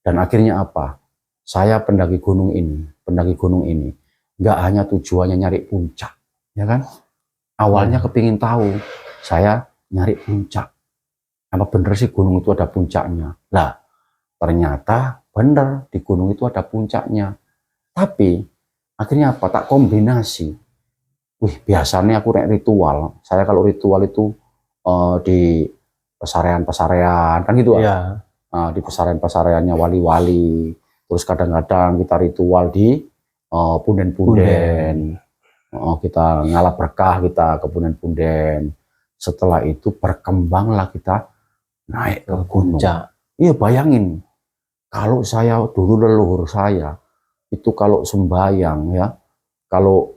Dan akhirnya apa? Saya pendaki gunung ini nggak hanya tujuannya nyari puncak, ya kan? Awalnya kepingin tahu, saya nyari puncak. Apa bener sih gunung itu ada puncaknya? Lah, ternyata bener di gunung itu ada puncaknya. Tapi akhirnya apa? Tak kombinasi. Wih, biasanya aku ritual. Saya kalau ritual itu di pesarean-pesarean kan gitu ya. Di pesarean-pesareannya wali-wali. Terus kadang-kadang kita ritual di punden-punden. Kita ngalap berkah kita ke punden-punden. Setelah itu berkembanglah kita naik ke gunung. Iya bayangin, kalau saya dulu leluhur saya itu kalau sembahyang ya, kalau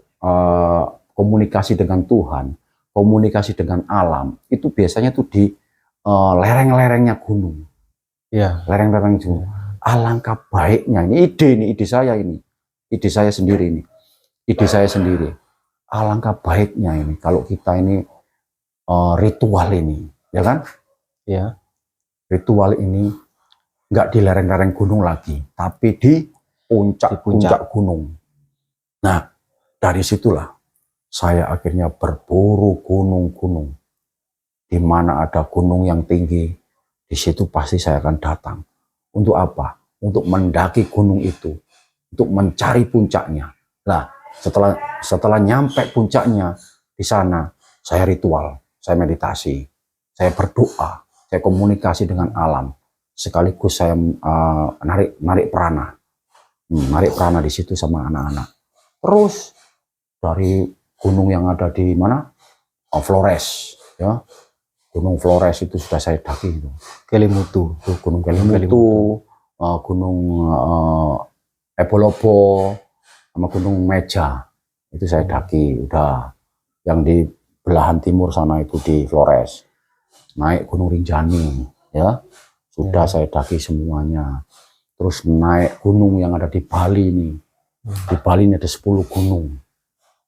komunikasi dengan Tuhan, komunikasi dengan alam itu biasanya tuh di lereng-lerengnya gunung. Ya, lereng-lereng gunung. Alangkah baiknya ide saya sendiri. Alangkah baiknya ini kalau kita ini ritual ini, ya kan? Ya. Ritual ini nggak di lereng-lereng gunung lagi, tapi di puncak-puncak gunung. Nah, dari situlah saya akhirnya berburu gunung-gunung. Di mana ada gunung yang tinggi, di situ pasti saya akan datang. Untuk apa? Untuk mendaki gunung itu, untuk mencari puncaknya. Nah, setelah nyampe puncaknya di sana, saya ritual, saya meditasi, saya berdoa, saya komunikasi dengan alam, sekaligus saya narik prana, narik prana di situ sama anak-anak. Terus dari gunung yang ada di mana, Flores, ya, Gunung Flores itu sudah saya daki itu. Kelimutu, Gunung Kelimutu, Gunung Ebolobo, sama Gunung Meja itu saya daki. Udah yang di belahan timur sana itu di Flores. Naik Gunung Rinjani, ya sudah saya daki semuanya. Terus naik gunung yang ada di Bali ini. Di Bali ini ada 10 gunung.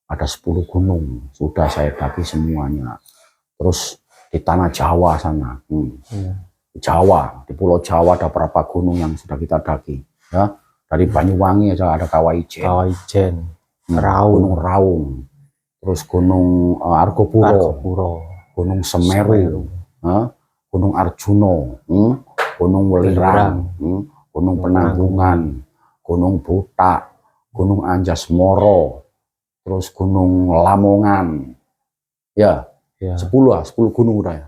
Ada 10 gunung, sudah saya daki semuanya. Terus di tanah Jawa sana, di Jawa, di Pulau Jawa ada berapa gunung yang sudah kita daki, ya. Dari Banyuwangi aja ada Kawaijen, Gunung Raung, terus Gunung Argopuro, Gunung Semeru, Gunung Arjuno, Gunung Welirang, Gunung Penanggungan, Gunung Butak, Gunung Anjasmoro, terus Gunung Lamongan, ya, 10 gunung udah ya.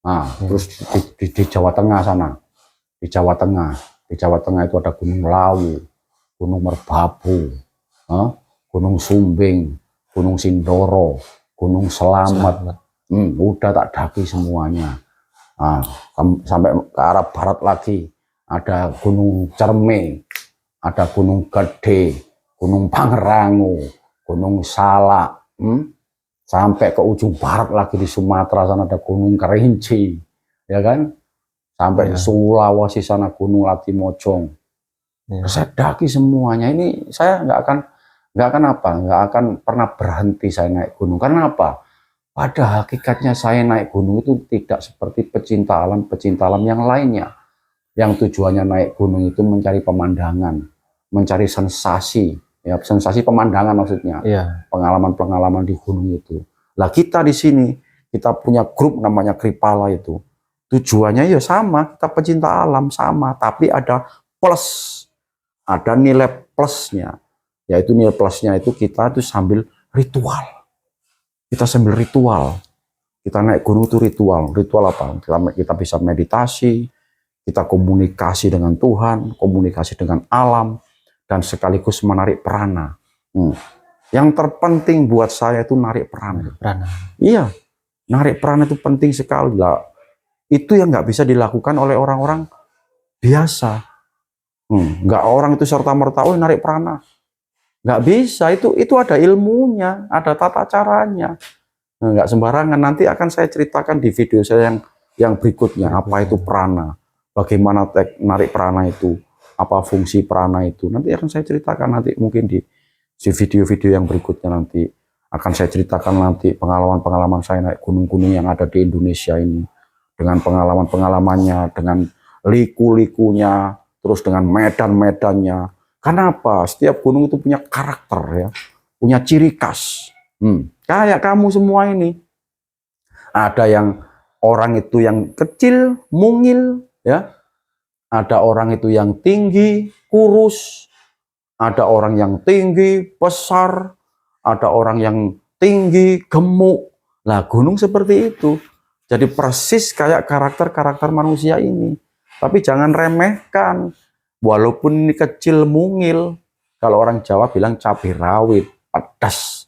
Nah, terus di Jawa Tengah sana, di Jawa Tengah itu ada Gunung Lawu, Gunung Merbabu, Gunung Sumbing, Gunung Sindoro, Gunung Selamat. Udah tak daki semuanya. Nah, sampai ke arah barat lagi ada Gunung Cerme, ada Gunung Gede, Gunung Pangrango, Gunung Salak, sampai ke ujung barat lagi di Sumatera sana ada Gunung Kerinci, ya kan? Sampai di Sulawesi sana Gunung Latimojong. Saya daki semuanya. Ini saya nggak akan pernah berhenti saya naik gunung. Karena apa? Pada hakikatnya saya naik gunung itu tidak seperti pecinta alam yang lainnya. Yang tujuannya naik gunung itu mencari pemandangan, mencari sensasi, ya, sensasi pemandangan maksudnya, pengalaman-pengalaman di gunung itu. Lah kita di sini, kita punya grup namanya Kripala itu, tujuannya ya sama, kita pecinta alam sama, tapi ada plus, ada nilai plusnya, yaitu nilai plusnya itu kita itu sambil ritual, kita naik gunung itu ritual apa? Kita bisa meditasi, kita komunikasi dengan Tuhan, komunikasi dengan alam, dan sekaligus menarik prana. Yang terpenting buat saya itu narik prana. Iya, narik prana itu penting sekali lah. Itu yang nggak bisa dilakukan oleh orang-orang biasa. Nggak orang itu serta-merta, narik prana. Nggak bisa, itu ada ilmunya, ada tata caranya. Nggak sembarangan. Nanti akan saya ceritakan di video saya yang berikutnya, apa itu prana, bagaimana narik prana itu, apa fungsi prana itu. Nanti akan saya ceritakan nanti mungkin di video-video yang berikutnya. Nanti akan saya ceritakan nanti pengalaman-pengalaman saya naik gunung-gunung yang ada di Indonesia ini, dengan pengalaman-pengalamannya, dengan liku-likunya, terus dengan medan-medannya. Kenapa? Setiap gunung itu punya karakter, ya, punya ciri khas. Kayak kamu semua ini, ada yang orang itu yang kecil, mungil, ya, ada orang itu yang tinggi, kurus, ada orang yang tinggi, besar, ada orang yang tinggi, gemuk. Nah, gunung seperti itu. Jadi persis kayak karakter-karakter manusia ini. Tapi jangan remehkan. Walaupun ini kecil, mungil. Kalau orang Jawa bilang cabai rawit, pedas.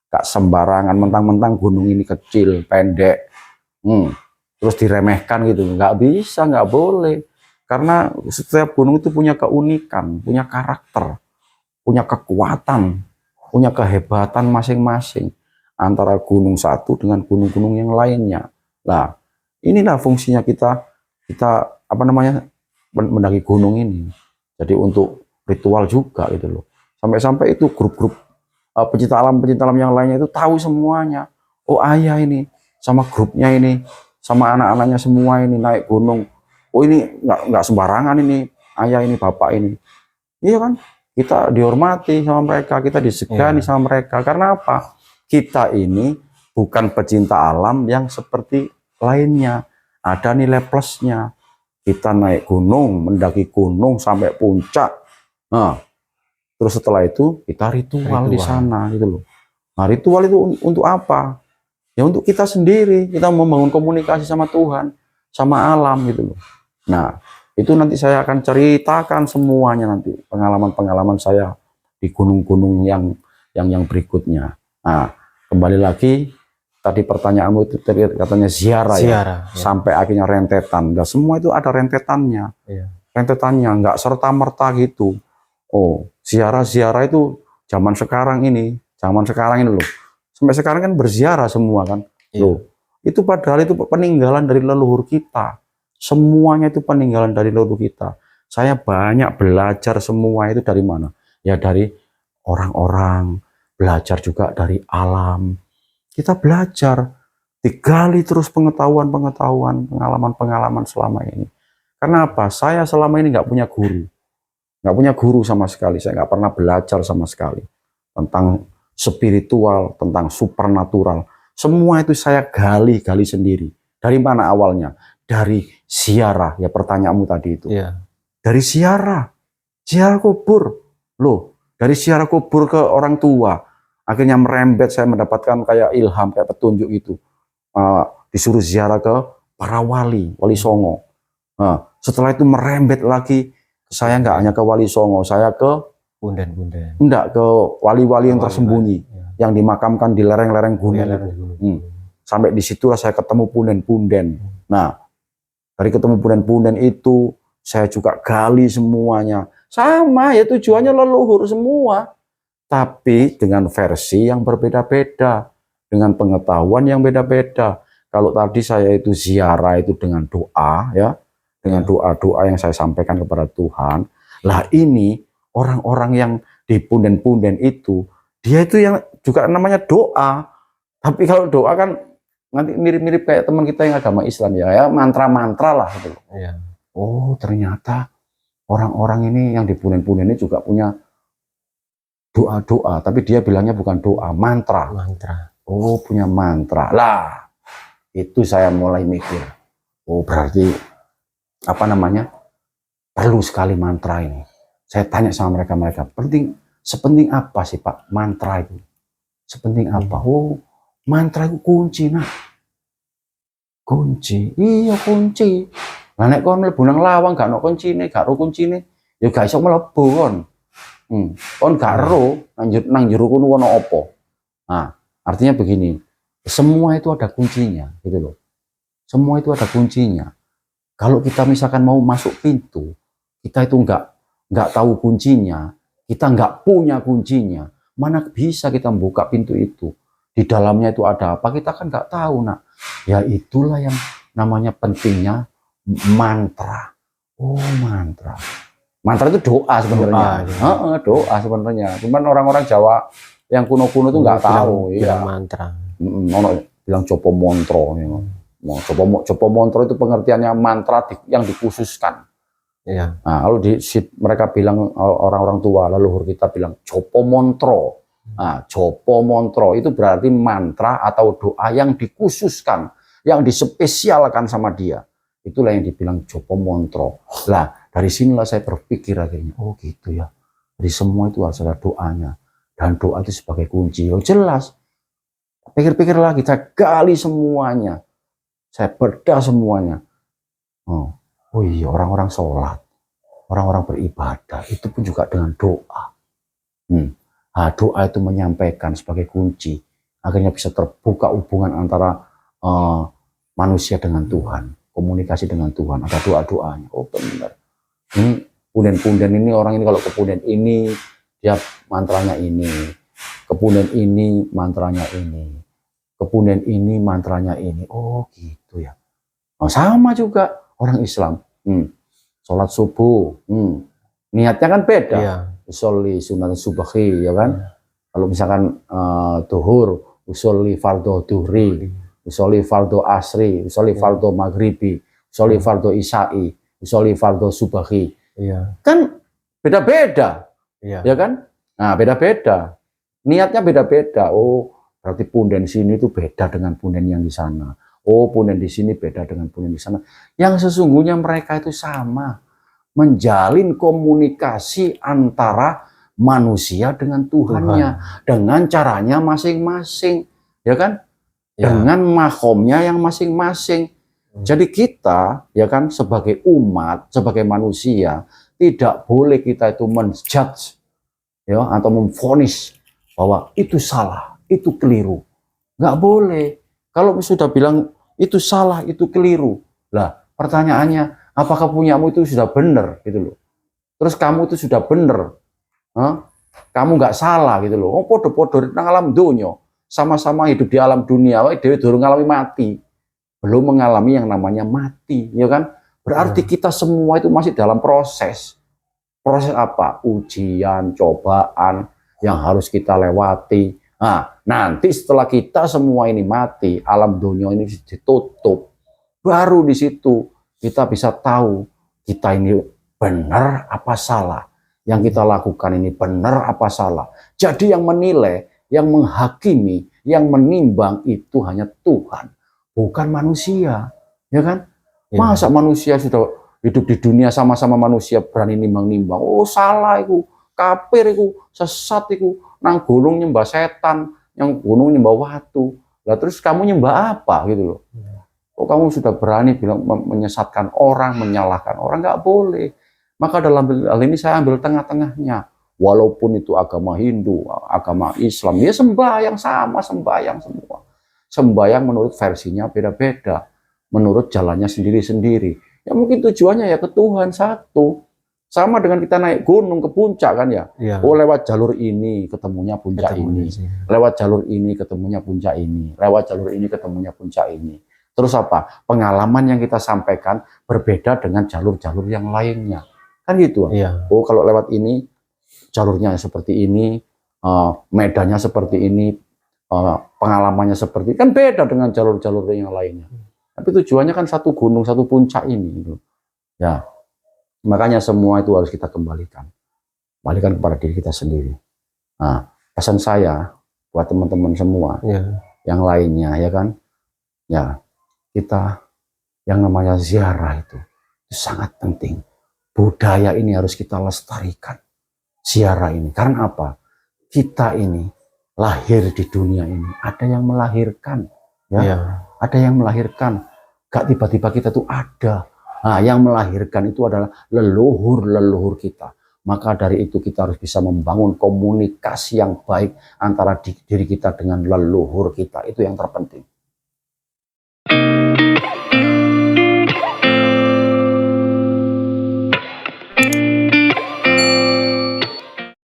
Gak sembarangan, mentang-mentang gunung ini kecil, pendek. Terus diremehkan gitu. Nggak bisa, nggak boleh. Karena setiap gunung itu punya keunikan, punya karakter, punya kekuatan, punya kehebatan masing-masing antara gunung satu dengan gunung-gunung yang lainnya. Nah, inilah fungsinya kita mendaki gunung ini. Jadi untuk ritual juga gitu loh. Sampai-sampai itu grup-grup pecinta alam yang lainnya itu tahu semuanya. Oh, ayah ini sama grupnya ini, sama anak-anaknya semua ini naik gunung oh ini nggak sembarangan ini ayah ini bapak ini. Iya kan? Kita dihormati sama mereka, kita disegani sama mereka. Karena apa? Kita ini bukan pecinta alam yang seperti lainnya. Ada nilai plusnya. Kita naik gunung, mendaki gunung sampai puncak. Nah, terus setelah itu kita ritual di sana gitu loh. Nah, ritual itu untuk apa? Ya untuk kita sendiri. Kita membangun komunikasi sama Tuhan, sama alam gitu loh. Nah, itu nanti saya akan ceritakan semuanya nanti pengalaman-pengalaman saya di gunung-gunung yang berikutnya. Nah, kembali lagi tadi pertanyaanmu itu katanya ziarah ya, sampai akhirnya rentetan. Nah, semua itu ada rentetannya. Rentetannya nggak serta-merta gitu. Oh, ziarah itu zaman sekarang ini loh. Sampai sekarang kan berziarah semua kan. Loh, itu padahal itu peninggalan dari leluhur kita. Semuanya itu peninggalan dari leluhur kita. Saya banyak belajar semua itu dari mana? Ya dari orang-orang, belajar juga dari alam. Kita belajar, digali terus pengetahuan-pengetahuan, pengalaman-pengalaman selama ini. Karena apa? Saya selama ini nggak punya guru. Nggak punya guru sama sekali. Saya nggak pernah belajar sama sekali tentang spiritual, tentang supernatural. Semua itu saya gali sendiri. Dari mana awalnya? Dari ziarah, ya pertanyaanmu tadi itu. Dari ziarah kubur. Loh, dari ziarah kubur ke orang tua. Akhirnya merembet, saya mendapatkan kayak ilham, kayak petunjuk itu. Disuruh ziarah ke para wali Songo. Setelah itu merembet lagi, saya nggak hanya ke Wali Songo, saya ke punden-punden. Enggak, ke wali-wali yang tersembunyi, yang dimakamkan di lereng-lereng gunung. Sampai disitulah saya ketemu punden-punden. Nah, dari ketemu punden-punden itu, saya juga gali semuanya. Sama, ya tujuannya leluhur semua. Tapi dengan versi yang berbeda-beda. Dengan pengetahuan yang beda-beda. Kalau tadi saya itu ziarah itu dengan doa, ya. Dengan doa-doa yang saya sampaikan kepada Tuhan. Lah ini, orang-orang yang di punden-punden itu, dia itu yang juga namanya doa. Tapi kalau doa kan nanti mirip-mirip kayak teman kita yang agama Islam ya mantra-mantra lah gitu. Oh, ternyata orang-orang ini yang di punden-punden ini juga punya doa-doa, tapi dia bilangnya bukan doa, mantra. Oh, punya mantra. Lah, itu saya mulai mikir. Oh, berarti apa namanya? Perlu sekali mantra ini. Saya tanya sama mereka, sepenting apa sih Pak mantra itu? Sepenting apa? Oh, mantra itu kunci, nah. Kunci, iya kunci. Lah nek kon mlebu nang lawang gak ono kuncine, gak ro kuncine, ya gak iso mlebu kon. Kon gak ro nang jero kono ono apa. Nah, artinya begini, semua itu ada kuncinya, gitu loh. Semua itu ada kuncinya. Kalau kita misalkan mau masuk pintu, kita itu nggak tahu kuncinya, kita nggak punya kuncinya, mana bisa kita membuka pintu itu? Di dalamnya itu ada apa? Kita kan nggak tahu, nak. Ya itulah yang namanya pentingnya mantra. Oh, mantra. Mantra itu doa sebenarnya. Doa sebenarnya. Cuman orang-orang Jawa yang kuno-kuno itu nggak tahu. Ya mantra. Bilang copo montro. Copo montro itu pengertiannya mantra yang dikhususkan. Nah, kalau mereka bilang orang-orang tua leluhur kita bilang copo montro. Nah, Jopo Montro itu berarti mantra atau doa yang dikhususkan, yang dispesialkan sama dia. Itulah yang dibilang Jopo Montro. Lah, dari sinilah saya berpikir akhirnya, oh gitu ya. Jadi semua itu harus ada doanya. Dan doa itu sebagai kunci. Oh jelas. Pikir-pikir lagi, saya gali semuanya. Saya bedah semuanya. Oh iya, orang-orang sholat, orang-orang beribadah, itu pun juga dengan doa. Nah, doa itu menyampaikan sebagai kunci, akhirnya bisa terbuka hubungan antara manusia dengan Tuhan, komunikasi dengan Tuhan, ada doa-doanya. Oh benar. Ini punden-punden ini, orang ini kalau ke punden ini, dia mantranya ini, ke punden ini mantranya ini, ke punden ini mantranya ini. Oh gitu ya. Nah, sama juga orang Islam, sholat subuh, niatnya kan beda. Usolli sunat subahi, ya kan? Kalau misalkan duhur, usolli fardo duhri, usolli fardo asri, usolli fardo maghribi, usolli fardo isya'i. usolli fardhu subahi. Iya. Kan beda-beda. Iya. Ya kan? Nah, beda-beda. Niatnya beda-beda. Oh, berarti punden sini itu beda dengan punden yang di sana. Oh, punden di sini beda dengan punden di sana. Yang sesungguhnya mereka itu sama. Menjalin komunikasi antara manusia dengan Tuhannya. Dengan caranya masing-masing. Ya kan? Ya. Dengan mahomnya yang masing-masing. Jadi kita, ya kan, sebagai umat, sebagai manusia, tidak boleh kita itu menjudge, ya, atau memvonis bahwa itu salah, itu keliru. Nggak boleh. Kalau sudah bilang itu salah, itu keliru. Lah, pertanyaannya, apakah punyamu itu sudah benar, gitu loh. Terus kamu itu sudah benar, kamu nggak salah, gitu loh. Oh, podo-podo nang alam dunia, sama-sama hidup di alam dunia, dewe durung ngalami mati, belum mengalami yang namanya mati, ya kan? Berarti kita semua itu masih dalam proses. Proses apa? Ujian, cobaan yang harus kita lewati. Nah, nanti setelah kita semua ini mati, alam dunia ini ditutup, baru di situ kita bisa tahu kita ini benar apa salah. Yang kita lakukan ini benar apa salah. Jadi yang menilai, yang menghakimi, yang menimbang itu hanya Tuhan, bukan manusia. Ya kan? Ya. Masa manusia sudah hidup di dunia sama-sama manusia berani nimbang-nimbang. Oh, salah itu, kafir itu, sesat itu, nang gunung nyembah setan, yang gunung nyembah watu. Lah terus kamu nyembah apa gitu loh. Oh, kamu sudah berani bilang menyesatkan orang, menyalahkan orang, nggak boleh. Maka dalam hal ini saya ambil tengah-tengahnya. Walaupun itu agama Hindu, agama Islam, ya sembahyang sama, sembahyang semua. Sembahyang menurut versinya beda-beda, menurut jalannya sendiri-sendiri. Ya mungkin tujuannya ya ke Tuhan satu. Sama dengan kita naik gunung ke puncak kan ya. Ya. Oh, lewat jalur ini ketemunya puncak ini. Lewat jalur ini ketemunya puncak ini. Lewat jalur ini ketemunya puncak ini. Terus apa? Pengalaman yang kita sampaikan berbeda dengan jalur-jalur yang lainnya. Kan gitu. Ya. Oh, kalau lewat ini jalurnya seperti ini, medannya seperti ini, pengalamannya seperti ini. Kan beda dengan jalur-jalur yang lainnya. Tapi tujuannya kan satu gunung, satu puncak ini. Gitu. Ya. Makanya semua itu harus kita kembalikan. Kembalikan kepada diri kita sendiri. Nah, pesan saya buat teman-teman semua, yang lainnya, ya kan, ya kita yang namanya ziarah itu sangat penting. Budaya ini harus kita lestarikan. Ziarah ini, karena apa? Kita ini lahir di dunia ini, ada yang melahirkan, ya, ada yang melahirkan. Gak tiba-tiba kita tuh ada. Nah, yang melahirkan itu adalah leluhur-leluhur kita. Maka dari itu kita harus bisa membangun komunikasi yang baik antara diri kita dengan leluhur kita. Itu yang terpenting.